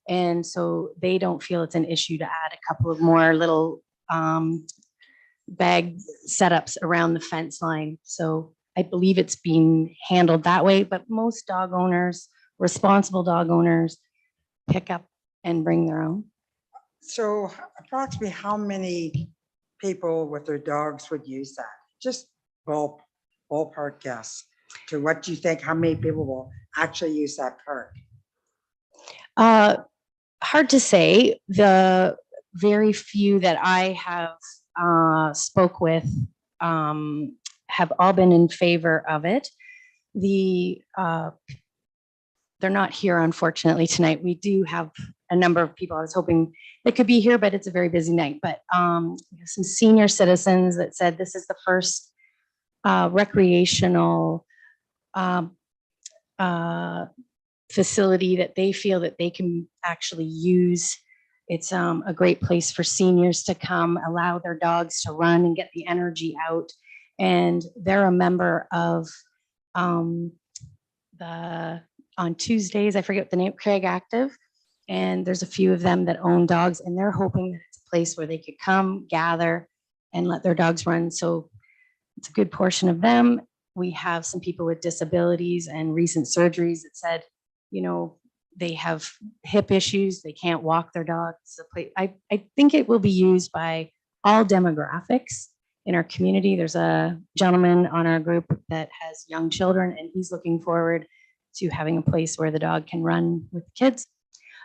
And so they don't feel it's an issue to add a couple of more little bag setups around the fence line. So I believe it's being handled that way, but most dog owners, responsible dog owners, pick up and bring their own. So approximately how many people with their dogs would use that? Just ballpark guess to what do you think, how many people will actually use that park? Hard to say. The very few that I have spoke with have all been in favor of it. They're not here, unfortunately, tonight. We do have a number of people. I was hoping they could be here, but it's a very busy night. But we have some senior citizens that said this is the first recreational facility that they feel that they can actually use. It's a great place for seniors to come, allow their dogs to run and get the energy out. And they're a member of on Tuesdays, I forget the name, Craig Active. And there's a few of them that own dogs, and they're hoping that it's a place where they could come, gather, and let their dogs run. So it's a good portion of them. We have some people with disabilities and recent surgeries that said, you know, they have hip issues, they can't walk their dogs. I think it will be used by all demographics in our community. There's a gentleman on our group that has young children, and he's looking forward to having a place where the dog can run with kids.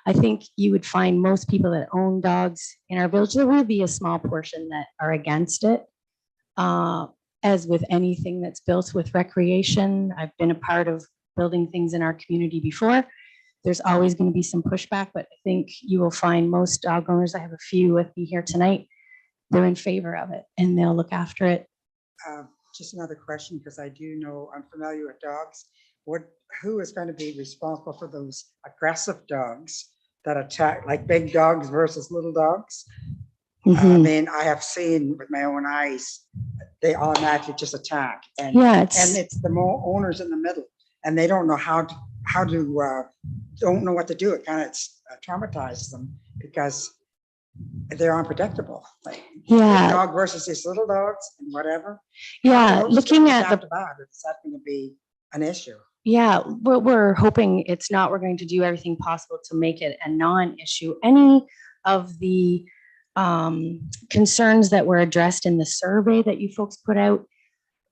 I think you would find most people that own dogs in our village, there will be a small portion that are against it. As with anything that's built with recreation, I've been a part of building things in our community before. There's always going to be some pushback, but I think you will find most dog owners, I have a few with me here tonight, they're in favor of it and they'll look after it. Just another question, because I do know I'm familiar with dogs. Who is going to be responsible for those aggressive dogs that attack, like big dogs versus little dogs? I mean, I have seen with my own eyes, they automatically just attack, and it's the owners in the middle, and they don't know how to don't know what to do. It kind of traumatizes them because they're unpredictable. Like big dog versus these little dogs and whatever. Looking at is that going to be an issue? We're hoping it's not. We're going to do everything possible to make it a non-issue. Any of the concerns that were addressed in the survey that you folks put out,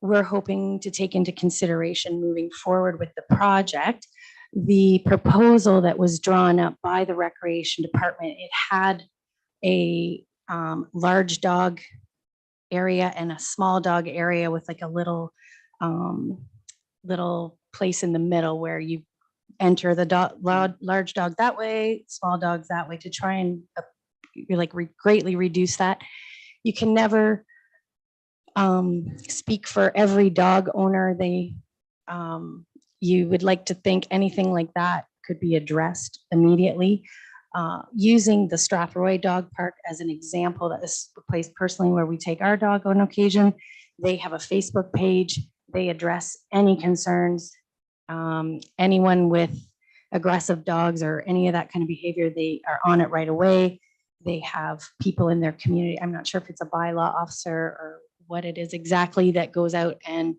we're hoping to take into consideration moving forward with the project. The proposal that was drawn up by the Recreation Department, it had a large dog area and a small dog area with like a little place in the middle where you enter the large dog that way, small dogs that way, to try and greatly reduce that. You can never speak for every dog owner. You would like to think anything like that could be addressed immediately. Using the Strathroy Dog Park as an example, that is the place personally where we take our dog on occasion. They have a Facebook page. They address any concerns. Anyone with aggressive dogs or any of that kind of behavior, they are on it right away. They have people in their community. I'm not sure if it's a bylaw officer or what it is exactly that goes out and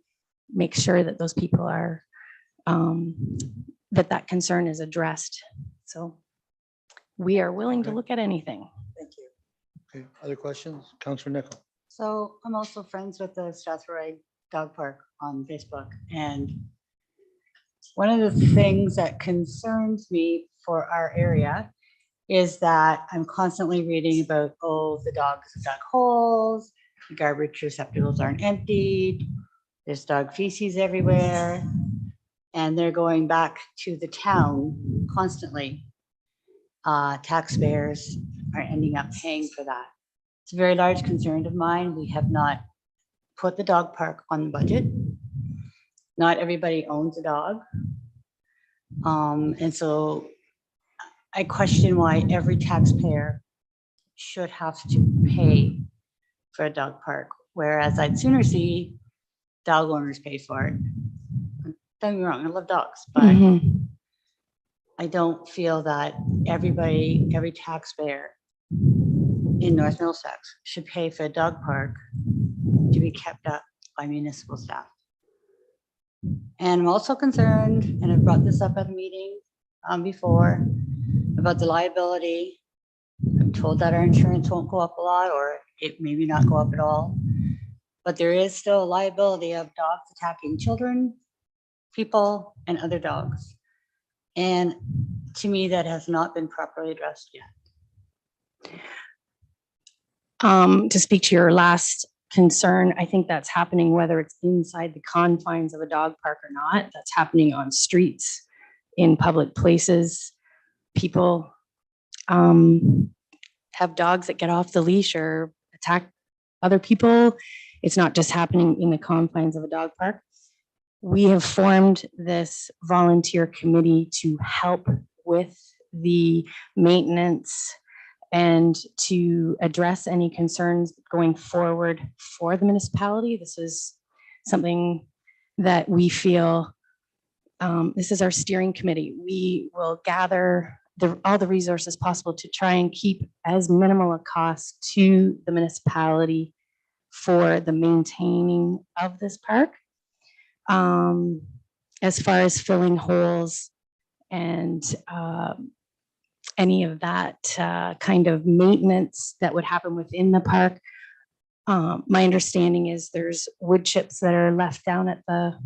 makes sure that those people are, that concern is addressed. So we are willing to look at anything. Thank you. Okay, other questions? Councillor Nickel. So I'm also friends with the Strathroy Dog Park on Facebook. And one of the things that concerns me for our area is that I'm constantly reading about, the dogs have dug holes, the garbage receptacles aren't emptied, there's dog feces everywhere, and they're going back to the town constantly. Taxpayers are ending up paying for that. It's a very large concern of mine. We have not put the dog park on the budget. Not everybody owns a dog. And so I question why every taxpayer should have to pay for a dog park, whereas I'd sooner see dog owners pay for it. Don't get me wrong, I love dogs, but I don't feel that every taxpayer in North Middlesex should pay for a dog park to be kept up by municipal staff. And I'm also concerned, and I've brought this up at a meeting before, about the liability of been told that our insurance won't go up a lot, or it maybe not go up at all. But there is still a liability of dogs attacking children, people, and other dogs. And to me, that has not been properly addressed yet. To speak to your last concern, I think that's happening whether it's inside the confines of a dog park or not. That's happening on streets, in public places. People have dogs that get off the leash or attack other people. It's not just happening in the confines of a dog park. We have formed this volunteer committee to help with the maintenance and to address any concerns going forward for the municipality. This is something that we feel, this is our steering committee. We will gather all the resources possible to try and keep as minimal a cost to the municipality for the maintaining of this park. As far as filling holes and any of that kind of maintenance that would happen within the park. My understanding is there's wood chips that are left down at the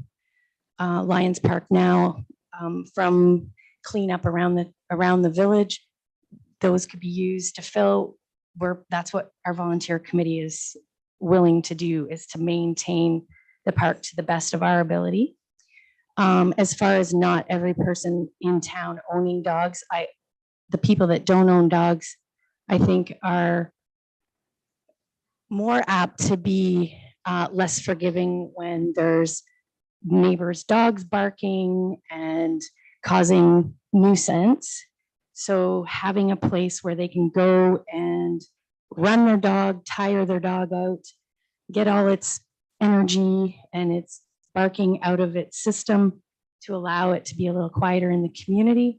Lions Park now from cleanup around the village. Those could be used to fill. That's what our volunteer committee is willing to do, is to maintain the park to the best of our ability. As far as not every person in town owning dogs, the people that don't own dogs, I think, are more apt to be less forgiving when there's neighbors' dogs barking and causing nuisance. So having a place where they can go and run their dog, tire their dog out, get all its energy and its barking out of its system to allow it to be a little quieter in the community.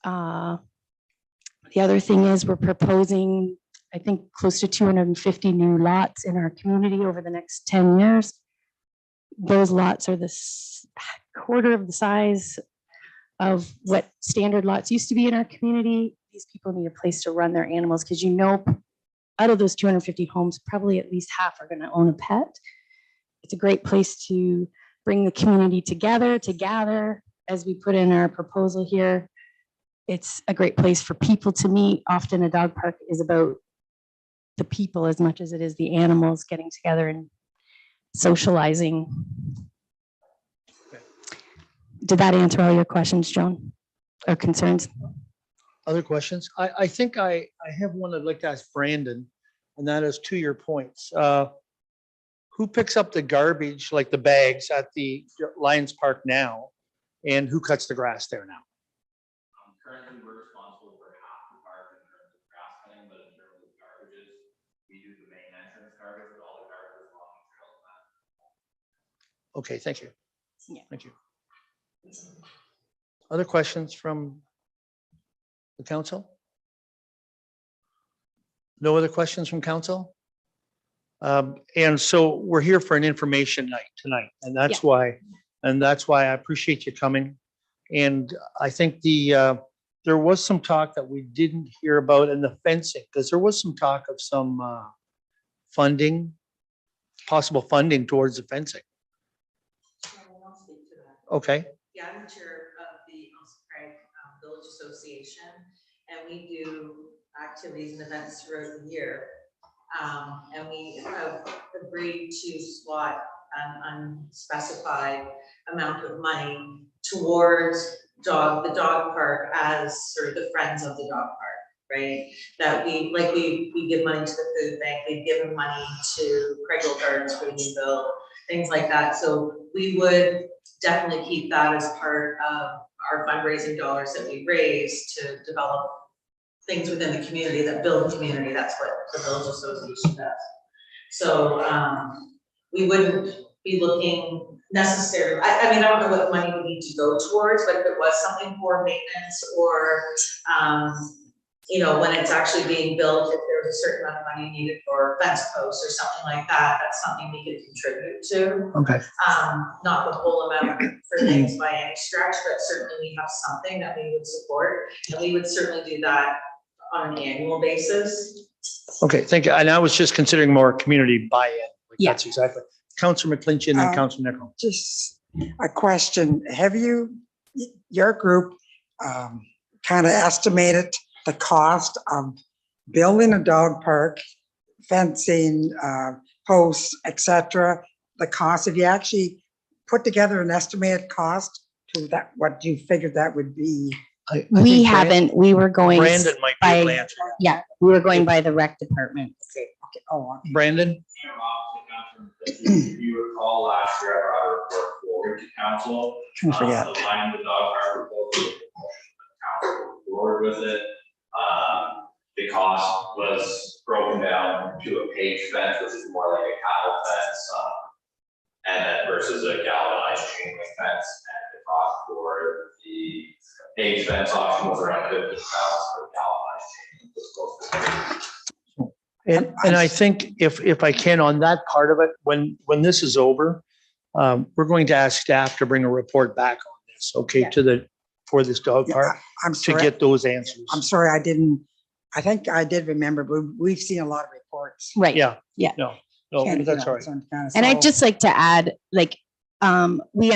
The other thing is we're proposing, I think, close to 250 new lots in our community over the next 10 years. Those lots are the quarter of the size of what standard lots used to be in our community. These people need a place to run their animals because, you know, out of those 250 homes, probably at least half are going to own a pet. It's a great place to bring the community together, to gather, as we put in our proposal here. It's a great place for people to meet. Often a dog park is about the people as much as it is the animals getting together and socializing. Did that answer all your questions, Joan, or concerns? Other questions? I think I have one I'd like to ask Brandon, and that is to your points. Who picks up the garbage, like the bags at the Lions Park now, and who cuts the grass there now? Currently, we're responsible for half the park in terms of grass cutting, but in terms of garbages, we do the main entrance garbage, but all the garbage is along the trails. Okay, thank you. Yeah. Thank you. Other questions from the council? No other questions from council? And so we're here for an information night tonight, and that's why I appreciate you coming. And I think there was some talk that we didn't hear about in the fencing, because there was some talk of some funding, possible funding towards the fencing. Okay. Yeah, I'm the chair of the Craig Village Association, and we do activities and events throughout the year. And we have agreed to slot an unspecified amount of money towards the dog park as sort of the friends of the dog park, right? That we give money to the food bank, we've given money to Craigville Gardens for the new build, things like that. So we would definitely keep that as part of our fundraising dollars that we raise to develop things within the community that build the community. That's what the Village Association does. So we wouldn't be looking necessarily, I mean, I don't know what money we need to go towards, but if it was something for maintenance or, you know, when it's actually being built, if there's a certain amount of money needed for fence posts or something like that, that's something we could contribute to. Okay. Not the whole amount for things by any stretch, but certainly we have something that we would support, and we would certainly do that on an annual basis. Okay, thank you. And I was just considering more community buy-in. Like, Yeah. that's exactly. Councillor McClinchin and Councillor Nichol. Just a question. Have you, your group, kind of estimated the cost of building a dog park, fencing, posts, etc.? The cost, have you actually put together an estimated cost to that, what you figured that would be? I We think haven't, we were going Brandon might be able to by, answer that. yeah, we were going by the rec department. Okay, oh, okay. Brandon? If you recall last year, I brought a report forward to council. I forget. Aligning the dog park proposal, council moved forward with it. The cost was broken down to a page fence, which is more like a cattle fence, and then versus a galvanized chain link fence. And the cost for the page fence option was around 50 pounds for galvanized chain link. Was close to And I think if I can, on that part of it, when this is over, we're going to ask staff to bring a report back on this, okay, Yeah. for this dog Yeah, park, I'm to sorry. get those answers. I'm sorry, I think I did remember, but we've seen a lot of reports. Right. Yeah. Yeah. No, Can't, that's all right. so I'm kinda And I'd so- just like to add, like, we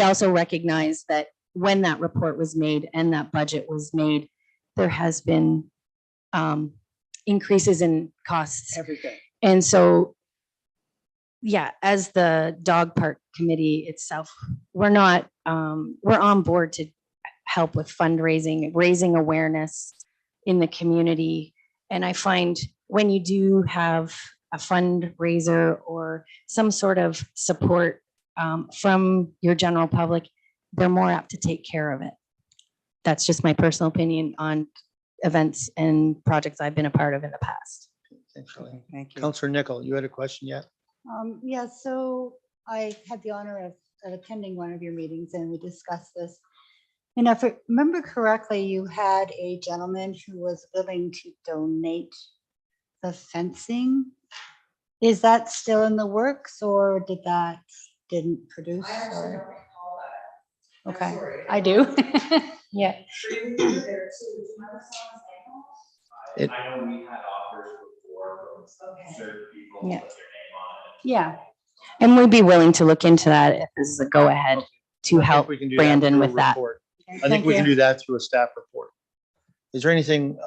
also recognize that when that report was made and that budget was made, there has been increases in costs. everything. And so, yeah, as the dog park committee itself, we're not, we're on board to help with fundraising, raising awareness in the community. And I find when you do have a fundraiser or some sort of support from your general public, they're more apt to take care of it. That's just my personal opinion on events and projects I've been a part of in the past. Thanks, Charlene. Thank you. Councillor Nichol, you had a question yet? Yeah, so I had the honor of attending one of your meetings and we discussed this. And if I remember correctly, you had a gentleman who was willing to donate the fencing. Is that still in the works or didn't produce? I actually or- don't recall that. I'm Okay, sorry. I do. Yeah. Tree was there too. Do you remember some of It- I know we had offers before from Okay. certain people Yeah. with their name on it. Yeah, And we'd be willing to look into that if this is a go-ahead to I think help we can do that Brandon through a with that. report. I Thank think we can you. do that through a staff report. Is there anything,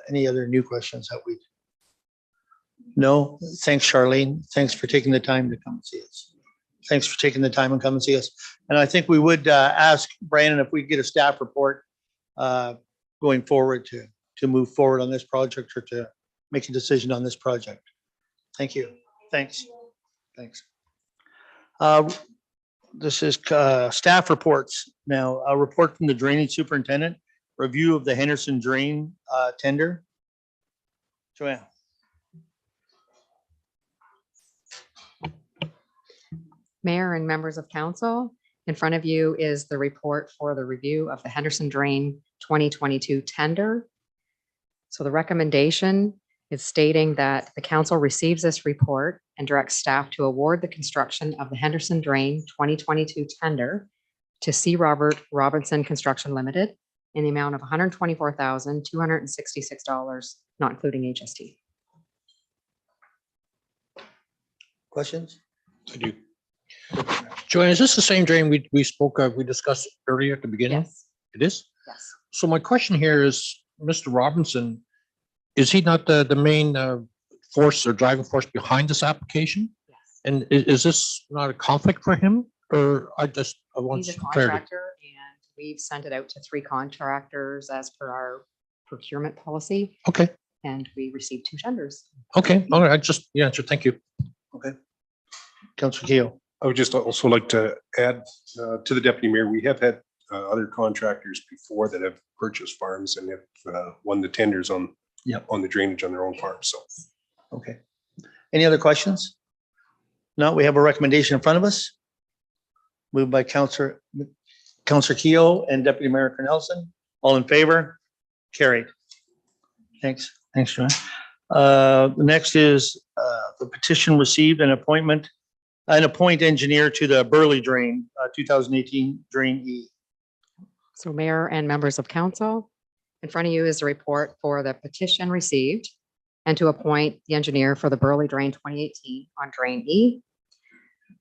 any other new questions that we? No? Thanks, Charlene. Thanks for taking the time to come and see us. Thanks for taking the time and come and see us. And I think we would ask Brandon if we could get a staff report going forward to move forward on this project or to make a decision on this project. Thank you. Thanks. Thanks. This is staff reports. Now, a report from the drainage superintendent, review of the Henderson Drain tender. Joanne. Mayor and members of council, in front of you is the report for the review of the Henderson Drain 2022 tender. So the recommendation is stating that the council receives this report and directs staff to award the construction of the Henderson Drain 2022 tender to C. Robert Robinson Construction Limited in the amount of $124,266, not including HST. Questions? I do. Joanne, is this the same drain we spoke of, we discussed earlier at the beginning? Yes, It is? yes. So my question here is, Mr. Robinson, is he not the main force or driving force behind this application? Yes. And is this not a conflict for him? Or I want He's a clarity. contractor and we've sent it out to 3 contractors as per our procurement policy Okay, and we received 2 tenders. okay, all right, I just, the answer, thank you. Okay. Councillor Keo. I would just also like to add to the deputy mayor, we have had other contractors before that have purchased farms and have won the tenders on on the drainage on their own farms. So Okay. Any other questions? No, we have a recommendation in front of us. Moved by Councillor Keo and Deputy Mayor Cornelison. All in favor? Carried. Thanks. Thanks, Joanne. The next is the petition received an appoint engineer to the Burley Drain, 2018 Drain E. So Mayor and members of council, In front of you is the report for the petition received and to appoint the engineer for the Burley Drain 2018 on Drain E.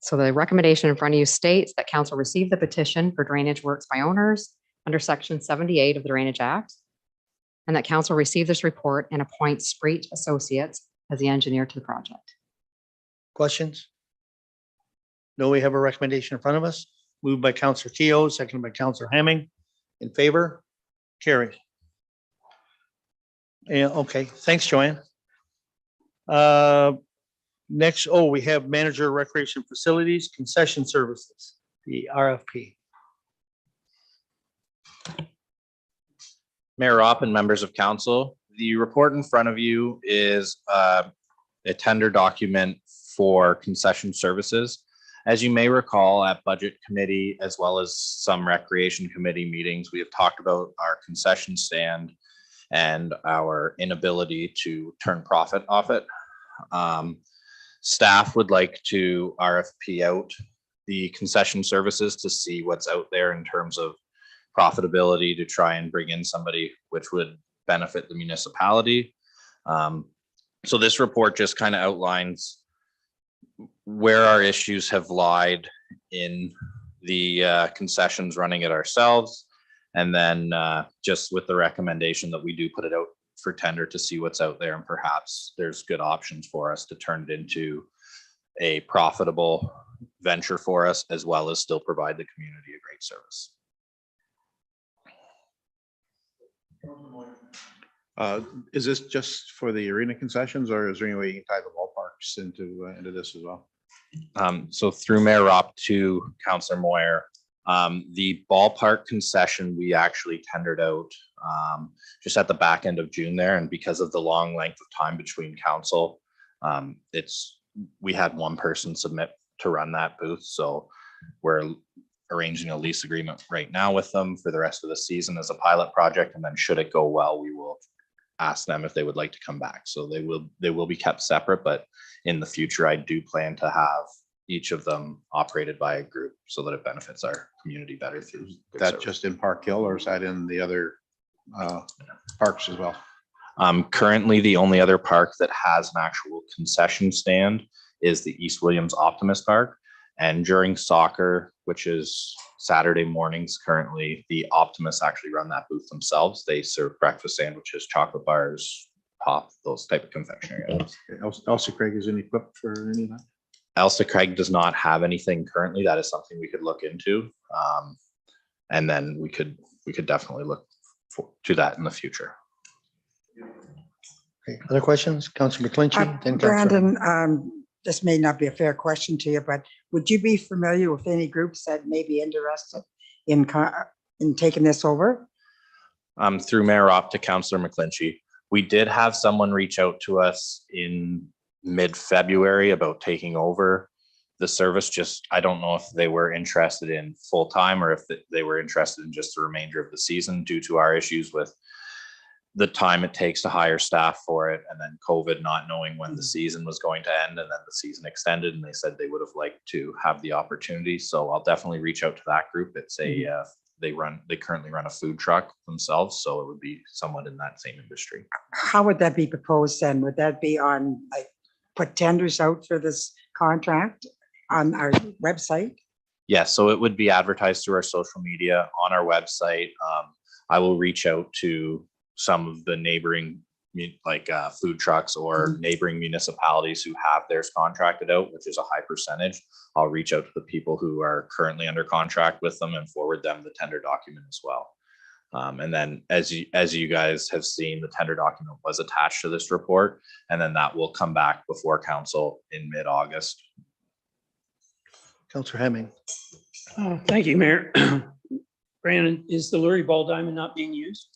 So the recommendation in front of you states that council received the petition for drainage works by owners under section 78 of the Drainage Act, and that council receive this report and appoint Spreet Associates as the engineer to the project. Questions? No, we have a recommendation in front of us. Moved by Counselor Keough, seconded by Counselor Hemming. In favor? Carried. Yeah, okay. Thanks, Joanne. Next, we have Manager Recreation Facilities Concession Services, the RFP. Mayor Ropp and members of council, the report in front of you is a tender document for concession services. As you may recall, at budget committee, as well as some recreation committee meetings, we have talked about our concession stand and our inability to turn profit off it. Staff would like to RFP out the concession services to see what's out there in terms of profitability, to try and bring in somebody which would benefit the municipality. So this report just kind of outlines where our issues have lied in the concessions running it ourselves. And then just with the recommendation that we do put it out for tender to see what's out there, and perhaps there's good options for us to turn it into a profitable venture for us, as well as still provide the community a great service. Is this just for the arena concessions, or is there any way you can tie the ballparks into this as well? So through Mayor Ropp to Councillor Moyer, the ballpark concession, we actually tendered out just at the back end of June there. And because of the long length of time between council, we had one person submit to run that booth. So we're arranging a lease agreement right now with them for the rest of the season as a pilot project. And then should it go well, we will ask them if they would like to come back. So they will be kept separate, but in the future, I do plan to have each of them operated by a group so that it benefits our community better through. That just in Park Hill, or is that in the other parks as well? Currently, the only other park that has an actual concession stand is the East Williams Optimist Park. And during soccer, which is Saturday mornings currently, the Optimists actually run that booth themselves. They serve breakfast sandwiches, chocolate bars, pop, those type of confectionery items. Elsa Craig is any equipped for any of that? Elsa Craig does not have anything currently. That is something we could look into. And then we could definitely look to that in the future. Okay, other questions? Councillor McClinchy, then Councillor. Brandon, this may not be a fair question to you, but would you be familiar with any groups that may be interested in taking this over? Through Mayor Ropp to Councillor McClinchy, we did have someone reach out to us in mid-February about taking over the service. Just, I don't know if they were interested in full-time or if they were interested in just the remainder of the season due to our issues with the time it takes to hire staff for it, and then COVID not knowing when the season was going to end, and then the season extended, and they said they would have liked to have the opportunity. So I'll definitely reach out to that group. It's a they currently run a food truck themselves, so it would be someone in that same industry. How would that be proposed then? Would that be on, like, put tenders out for this contract on our website? Yes, so it would be advertised through our social media, on our website. I will reach out to some of the neighboring food trucks or neighboring municipalities who have theirs contracted out, which is a high percentage. I'll reach out to the people who are currently under contract with them and forward them the tender document as well. And then as you guys have seen, the tender document was attached to this report, and then that will come back before council in mid-August. Councillor Hemming. Thank you, Mayor. Brandon, is the Lurie Ball Diamond not being used?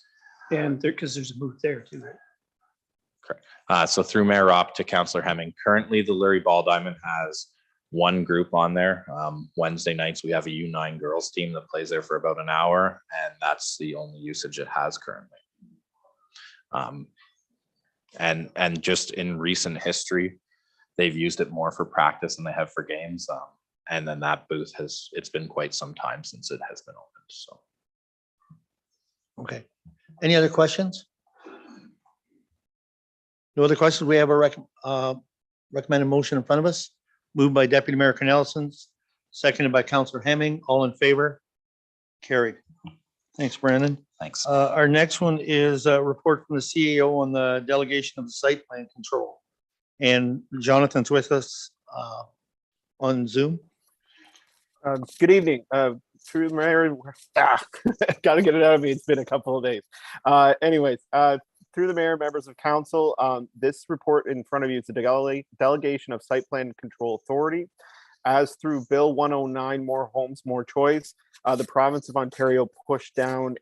And because there's a booth there too. Correct. So through Mayor Ropp to Councillor Hemming, currently the Lurie Ball Diamond has one group on there. Wednesday nights, we have a U9 girls team that plays there for about an hour, and that's the only usage it has currently. And just in recent history, they've used it more for practice than they have for games. And then that booth it's been quite some time since it has been opened. So. Okay. Any other questions? No other questions? We have a recommended motion in front of us, moved by Deputy Mayor Cornelison, seconded by Councillor Hemming. All in favor? Carried. Thanks, Brandon. Thanks. Our next one is a report from the CAO on the delegation of the site plan control. And Jonathan's with us on Zoom. Good evening. Through the mayor, got to get it out of me. It's been a couple of days. Anyways, through the mayor, members of council, this report in front of you is a delegation of site plan control authority. As through Bill 109, More Homes, More Choice, the province of Ontario pushed down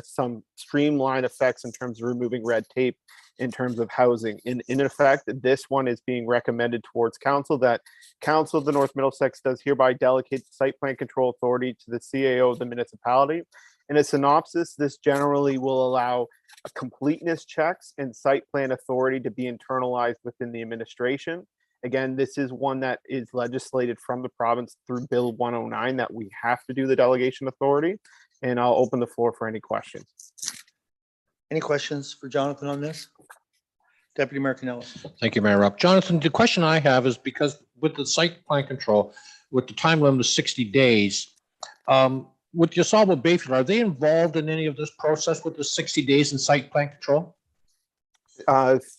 some streamlined effects in terms of removing red tape in terms of housing. In effect, this one is being recommended towards council that Council of the North Middlesex does hereby delegate the site plan control authority to the CAO of the municipality. In a synopsis, this generally will allow completeness checks and site plan authority to be internalized within the administration. Again, this is one that is legislated from the province through Bill 109 that we have to do the delegation authority. And I'll open the floor for any questions. Any questions for Jonathan on this? Deputy Mayor Cornelison. Thank you, Mayor Rupp. Jonathan, the question I have is because with the site plan control, with the time limit of 60 days, with the Osable Bayfield, are they involved in any of this process with the 60 days in site plan control?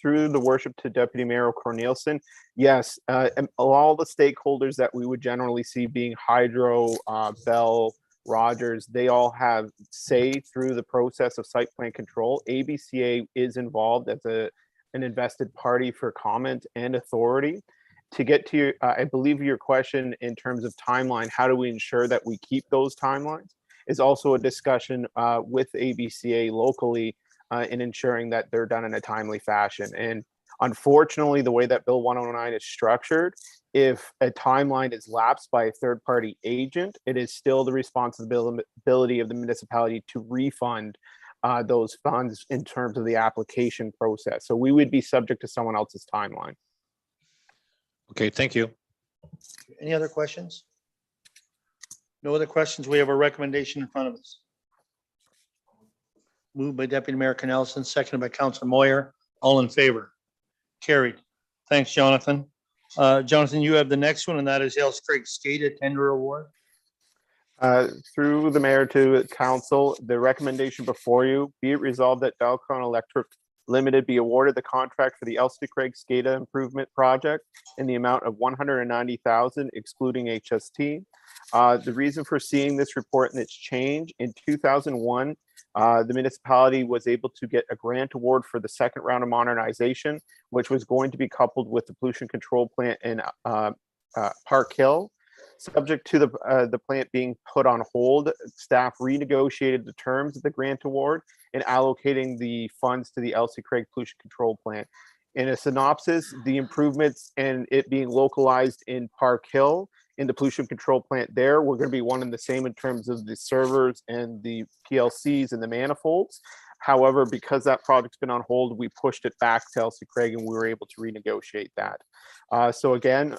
Through the worship to Deputy Mayor Cornelison, yes, and all the stakeholders that we would generally see being Hydro, Bell, Rogers, they all have say through the process of site plan control. ABCA is involved as an invested party for comment and authority. To get to your, I believe your question in terms of timeline, how do we ensure that we keep those timelines, is also a discussion with ABCA locally in ensuring that they're done in a timely fashion. And unfortunately, the way that Bill 109 is structured, if a timeline is lapsed by a third-party agent, it is still the responsibility of the municipality to refund those funds in terms of the application process. So we would be subject to someone else's timeline. Okay, thank you. Any other questions? No other questions. We have a recommendation in front of us. Moved by Deputy Mayor Cornelison, seconded by Councillor Moyer. All in favor? Carried. Thanks, Jonathan. Jonathan, you have the next one, and that is Ellis Craig SCADA Tender Award. Through the mayor to council, the recommendation before you, be it resolved that Dalcon Electric Limited be awarded the contract for the Elsie Craig SCADA improvement project in the amount of $190,000 excluding HST. The reason for seeing this report and its change, in 2001, the municipality was able to get a grant award for the second round of modernization, which was going to be coupled with the pollution control plant in Park Hill. Subject to the plant being put on hold, staff renegotiated the terms of the grant award and allocating the funds to the Elsie Craig pollution control plant. In a synopsis, the improvements and it being localized in Park Hill in the pollution control plant there, we're going to be one and the same in terms of the servers and the PLCs and the manifolds. However, because that project's been on hold, we pushed it back to Elsie Craig and we were able to renegotiate that. So again,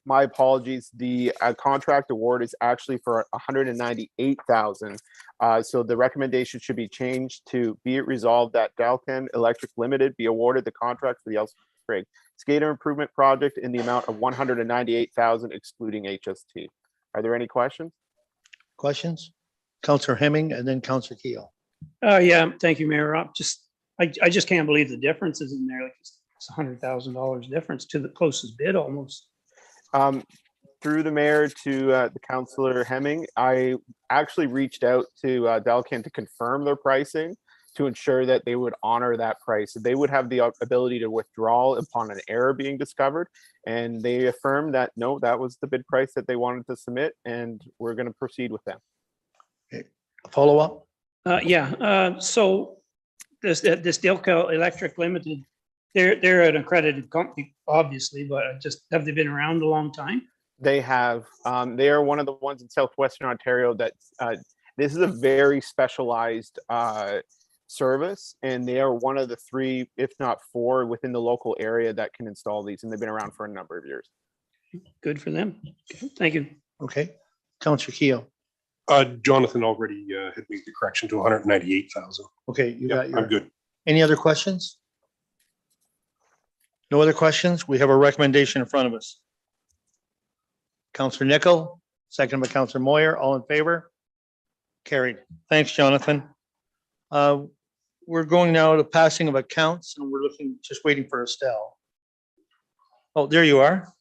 my apologies. The contract award is actually for $198,000. So the recommendation should be changed to be it resolved that Dalcan Electric Limited be awarded the contract for the Elsie Craig SCADA improvement project in the amount of $198,000 excluding HST. Are there any questions? Questions? Councillor Hemming and then Councillor Keel. Yeah, thank you, Mayor. I just can't believe the differences in there. Like it's $100,000 difference to the closest bid almost. Through the mayor to the councillor Hemming, I actually reached out to Dalcan to confirm their pricing to ensure that they would honor that price. They would have the ability to withdraw upon an error being discovered. And they affirmed that, no, that was the bid price that they wanted to submit and we're going to proceed with them. Okay. Follow up? So this Dalco Electric Limited, they're an accredited company, obviously, but have they been around a long time? They have. They are one of the ones in southwestern Ontario that this is a very specialized service, and they are one of the 3, if not 4, within the local area that can install these, and they've been around for a number of years. Good for them. Okay, thank you. Okay. Councillor Keel. Jonathan already had made the correction to 198,000. Okay, you got your. I'm good. Any other questions? No other questions? We have a recommendation in front of us. Counselor Nickel, second by Counselor Moyer, all in favor? Carried. Thanks, Jonathan. We're going now to passing of accounts and we're looking, just waiting for Estelle. Oh, there you are.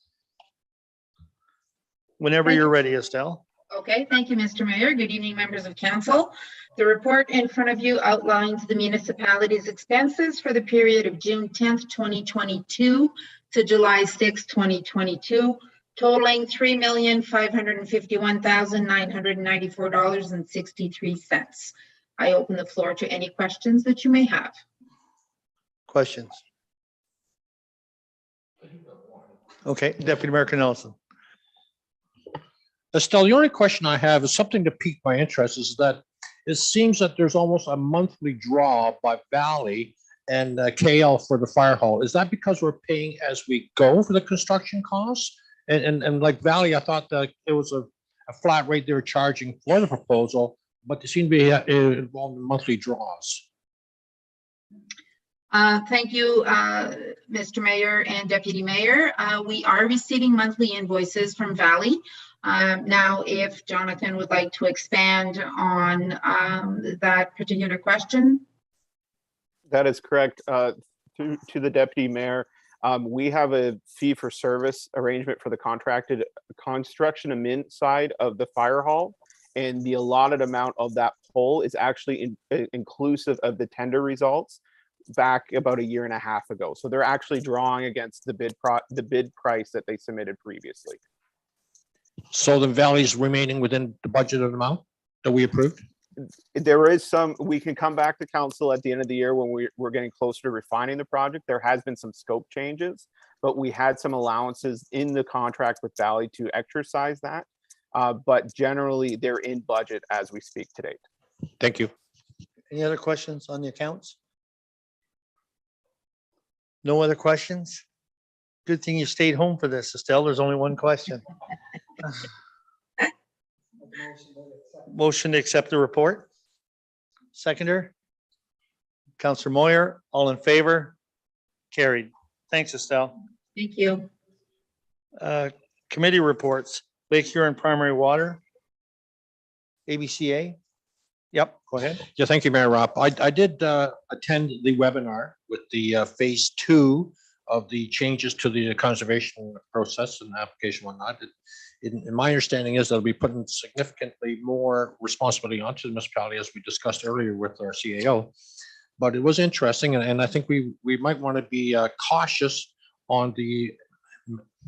Whenever you're ready, Estelle. Okay, thank you, Mr. Mayor. Good evening, members of council. The report in front of you outlines the municipality's expenses for the period of June 10th, 2022 to July 6th, 2022, totaling $3,551,994.63. I open the floor to any questions that you may have. Questions? Okay, Deputy Mayor Nelson. Estelle, the only question I have is something to pique my interest is that it seems that there's almost a monthly draw by Valley and KL for the fire hall. Is that because we're paying as we go for the construction costs? And like Valley, I thought that it was a flat rate they were charging for the proposal, but they seem to be involved in monthly draws. Thank you, Mr. Mayor and Deputy Mayor. We are receiving monthly invoices from Valley. Now, if Jonathan would like to expand on that particular question. That is correct. To the Deputy Mayor, we have a fee for service arrangement for the contracted construction amend side of the fire hall. And the allotted amount of that pole is actually inclusive of the tender results back about a year and a half ago. So they're actually drawing against the bid price that they submitted previously. So the Valley's remaining within the budgeted amount that we approved? There is some, we can come back to council at the end of the year when we're getting closer to refining the project. There has been some scope changes, but we had some allowances in the contract with Valley to exercise that. But generally they're in budget as we speak to date. Thank you. Any other questions on the accounts? No other questions? Good thing you stayed home for this, Estelle. There's only one question. Motion to accept the report. Seconder. Counselor Moyer, all in favor? Carried. Thanks, Estelle. Thank you. Committee reports, Lake Huron Primary Water. ABCA. Yep, go ahead. Yeah, thank you, Mayor Ropp. I did attend the webinar with the phase 2 of the changes to the conservation process and application and whatnot. In my understanding is they'll be putting significantly more responsibility onto the municipality, as we discussed earlier with our CAO. But it was interesting, and I think we might want to be cautious on the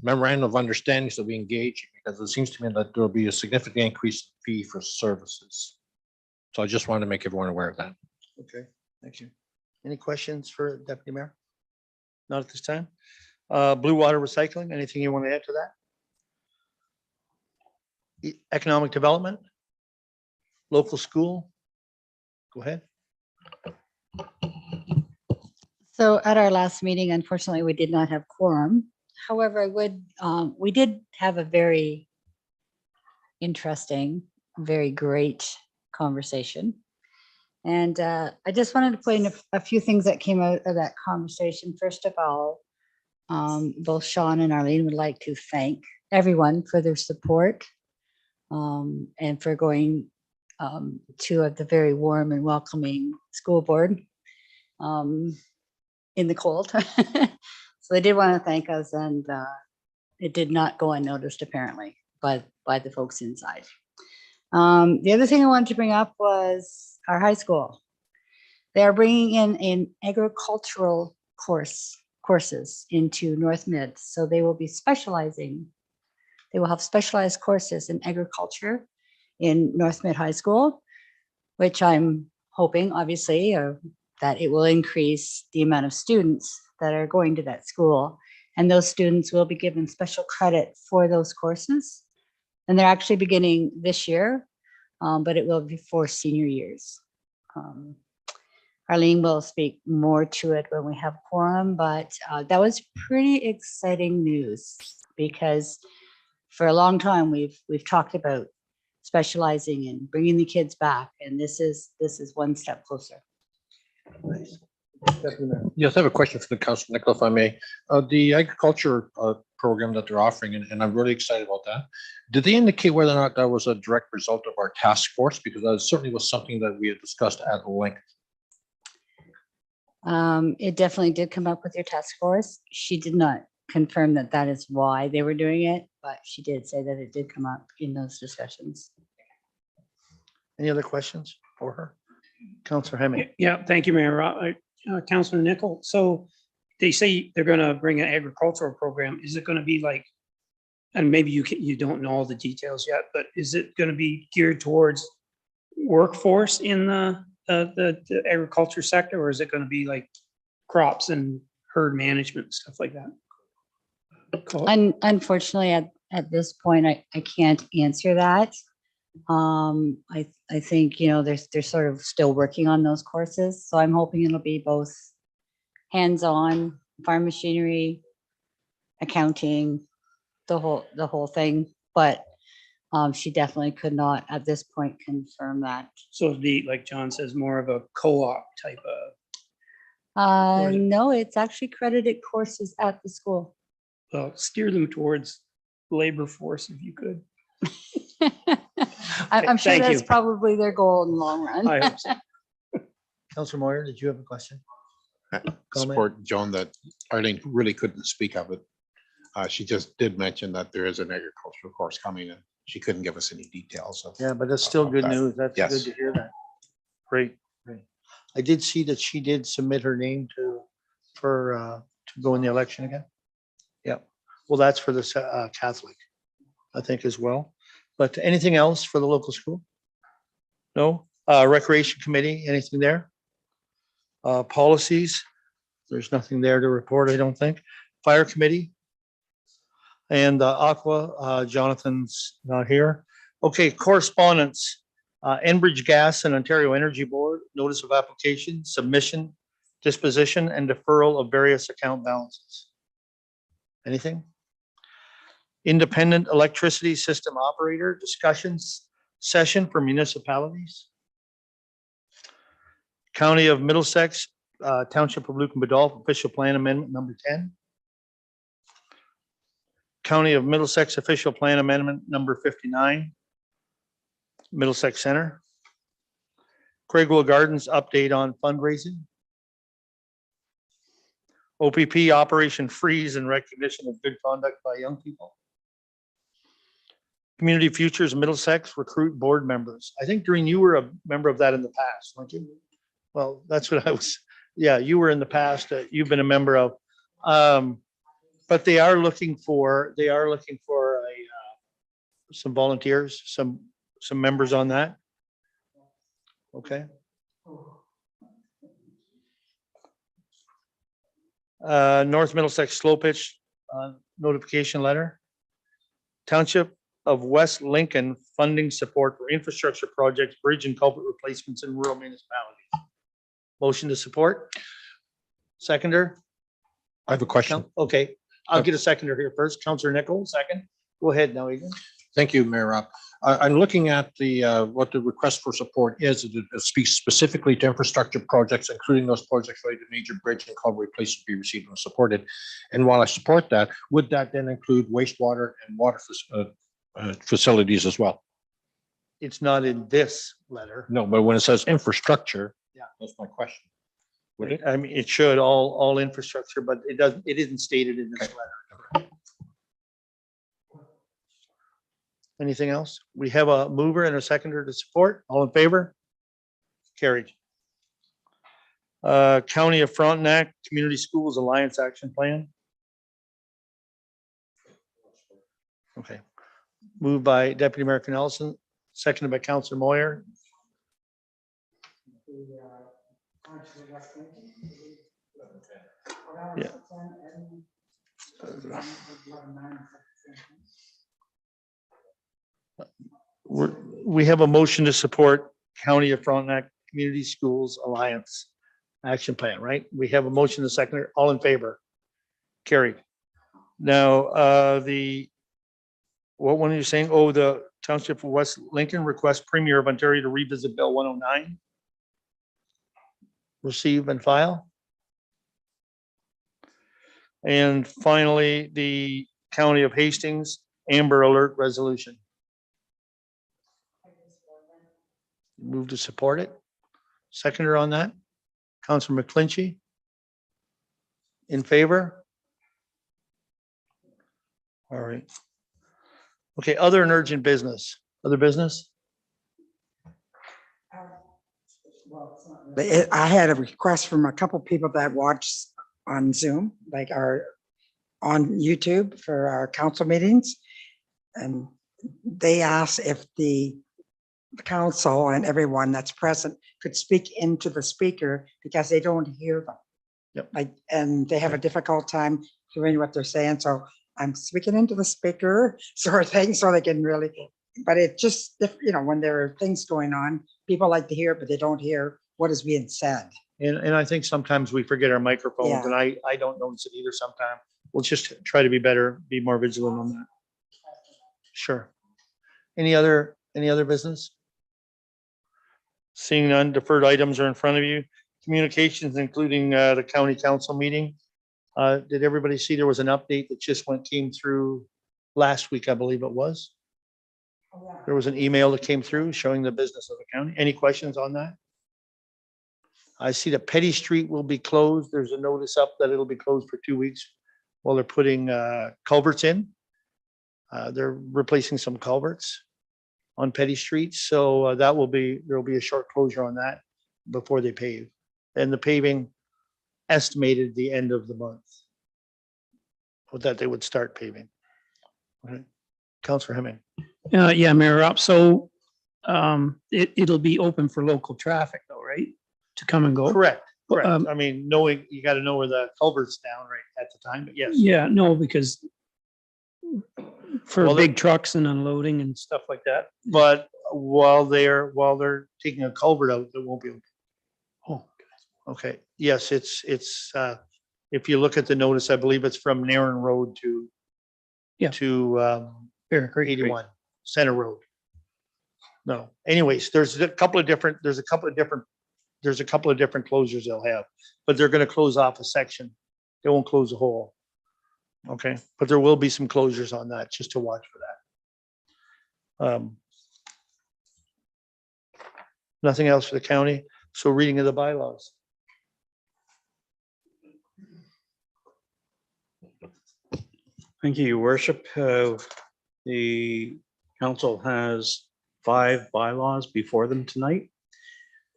memorandum of understandings that we engage in, because it seems to me that there will be a significant increase in fee for services. So I just wanted to make everyone aware of that. Okay, thank you. Any questions for Deputy Mayor? Not at this time. Blue water recycling, anything you want to add to that? Economic development? Local school? Go ahead. So at our last meeting, unfortunately, we did not have quorum. However, we did have a very interesting, very great conversation. And I just wanted to point a few things that came out of that conversation. First of all, both Sean and Arlene would like to thank everyone for their support and for going to the very warm and welcoming school board in the cold. So they did want to thank us, and it did not go unnoticed apparently by the folks inside. The other thing I wanted to bring up was our high school. They are bringing in agricultural courses into North Mid. So they will be specializing. They will have specialized courses in agriculture in North Mid High School, which I'm hoping, obviously, that it will increase the amount of students that are going to that school. And those students will be given special credit for those courses. And they're actually beginning this year, but it will be for senior years. Arlene will speak more to it when we have quorum, but that was pretty exciting news, because for a long time we've talked about specializing in bringing the kids back. And this is one step closer. Yes, I have a question for the council, Nicola, if I may. The agriculture program that they're offering, and I'm really excited about that. Did they indicate whether or not that was a direct result of our task force? Because that certainly was something that we had discussed at length. It definitely did come up with your task force. She did not confirm that that is why they were doing it, but she did say that it did come up in those discussions. Any other questions for her? Councillor Hemming. Yeah, thank you, Mayor. Councillor Nickel. So they say they're going to bring an agricultural program. Is it going to be like, and maybe you don't know all the details yet, but is it going to be geared towards workforce in the agriculture sector, or is it going to be like crops and herd management, stuff like that? Unfortunately, at this point, I can't answer that. I think, you know, they're sort of still working on those courses. So I'm hoping it'll be both hands-on, farm machinery, accounting, the whole thing. But she definitely could not at this point confirm that. So it'd be, like John says, more of a co-op type of. No, it's actually credited courses at the school. Well, steer them towards labor force if you could. I'm sure Thank that's you. probably their goal in the long run. I hope so. Councillor Moyer, did you have a question? Comment? Support Joan that Arlene really couldn't speak of it. She just did mention that there is an agricultural course coming and she couldn't give us any details of. Yeah, but that's still good that. news. That's Yes. good to hear that. Great, great. I did see that she did submit her name to go in the election again. Yeah, well, that's for the Catholic, I think, as well. But anything else for the local school? No? Recreation Committee, anything there? Policies, there's nothing there to report, I don't think. Fire Committee? And Aqua, Jonathan's not here. Okay, correspondence. Enbridge Gas and Ontario Energy Board, notice of application, submission, disposition, and deferral of various account balances. Anything? Independent Electricity System Operator, discussions session for municipalities. County of Middlesex, Township of Lucan Badolf, Official Plan Amendment number 10. County of Middlesex Official Plan Amendment number 59. Middlesex Center. Craigwell Gardens update on fundraising. OPP Operation Freeze in recognition of good conduct by young people. Community Futures Middlesex recruit board members. I think Doreen, you were a member of that in the past, weren't you? Well, that's what I was. Yeah, you were in the past. You've been a member of. But they are looking for some volunteers, some members on that. Okay. North Middlesex slow pitch notification letter. Township of West Lincoln funding support for infrastructure projects, bridge and culvert replacements in rural municipalities. Motion to support. Seconder. I have a question. Okay, I'll get a seconder here first. Councillor Nichols, second. Go ahead now, Ethan. Thank you, Mayor Rob. I'm looking at what the request for support is. It speaks specifically to infrastructure projects, including those projects related to major bridge and culvert replacement be received and supported. And while I support that, would that then include wastewater and water facilities as well? It's not in this letter. No, but when it says infrastructure, Yeah. that's my question. Would it? I mean, it should all infrastructure, but it isn't stated in this letter. Anything else? We have a mover and a seconder to support. All in favor? Carried. County of Frontenac Community Schools Alliance Action Plan. Okay. Moved by Deputy Mayor Nelson, seconded by Councillor Moyer. Yeah. We have a motion to support County of Frontenac Community Schools Alliance Action Plan, right? We have a motion to second. All in favor? Carried. Now, what one are you saying? Oh, the Township of West Lincoln requests Premier of Ontario to revisit Bill 109. Receive and file. And finally, the County of Hastings Amber Alert Resolution. Move to support it. Seconder on that, Councilor McClinchy. In favor? All right. Okay, other and urgent business. Other business? I had a request from a couple people that watch on Zoom, like on YouTube for our council meetings. And they asked if the council and everyone that's present could speak into the speaker because they don't hear them. Yep. Like, and they have a difficult time hearing what they're saying. So I'm speaking into the speaker sort of thing, so they can really, but it just, when there are things going on, people like to hear, but they don't hear what is being said. And I think sometimes we forget our microphones, Yeah. and I don't notice it either sometimes. We'll just try to be better, be more vigilant on that. Sure. Any other business? Seeing none, deferred items are in front of you. Communications, including the county council meeting. Did everybody see there was an update that just came through last week, I believe it was? There was an email that came through showing the business of the county. Any questions on that? I see that Petty Street will be closed. There's a notice up that it'll be closed for 2 weeks while they're putting culverts in. They're replacing some culverts on Petty Street. So there'll be a short closure on that before they pave. And the paving estimated the end of the month. With that, they would start paving. Okay. Councilor Hemming. Yeah, Mayor Up. So it'll be open for local traffic though, right? To come and go. Correct. Correct. Um, I mean, you got to know where the culvert's down right at the time, but yes. Yeah, no, because for Well, big trucks and unloading and stuff like that. But while they're taking a culvert out, it won't be open. Oh, Okay. Yes, it's if you look at the notice, I believe it's from Narren Road to Bear Creek. 81 Center Road. No. Anyways, there's a couple of different closures they'll have, but they're going to close off a section. They won't close the whole. Okay, but there will be some closures on that, just to watch for that. Nothing else for the county. So reading of the bylaws. Thank you, Your Worship. The council has 5 bylaws before them tonight.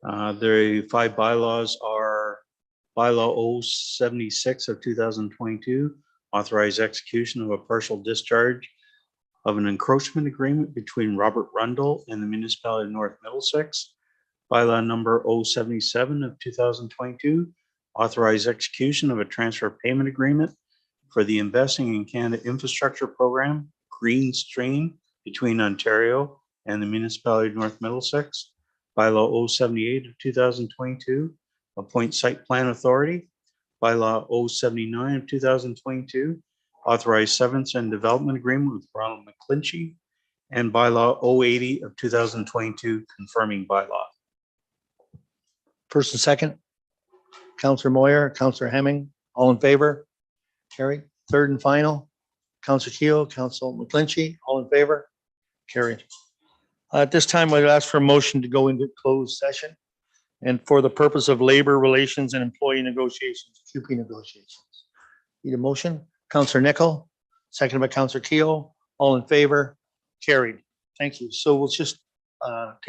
The 5 bylaws are Bylaw 076 of 2022, authorize execution of a partial discharge of an encroachment agreement between Robert Rundle and the municipality of North Middlesex. Bylaw number 077 of 2022, authorize execution of a transfer payment agreement for the Investing in Canada Infrastructure Program, Green Stream, between Ontario and the municipality of North Middlesex. Bylaw 078 of 2022, appoint site plan authority. Bylaw 079 of 2022, authorize severance and development agreement with Ronald McClinchy. And bylaw 080 of 2022, confirming bylaw. First and second. Councilor Moyer, Councilor Hemming, all in favor? Carried. Third and final. Councilor Keo, Councilor McClinchy, all in favor? Carried. At this time, I'd ask for a motion to go into closed session and for the purpose of labor relations and employee negotiations, QP negotiations. Need a motion? Councilor Nickel, seconded by Councilor Keo, all in favor? Carried. Thank you. So we'll just take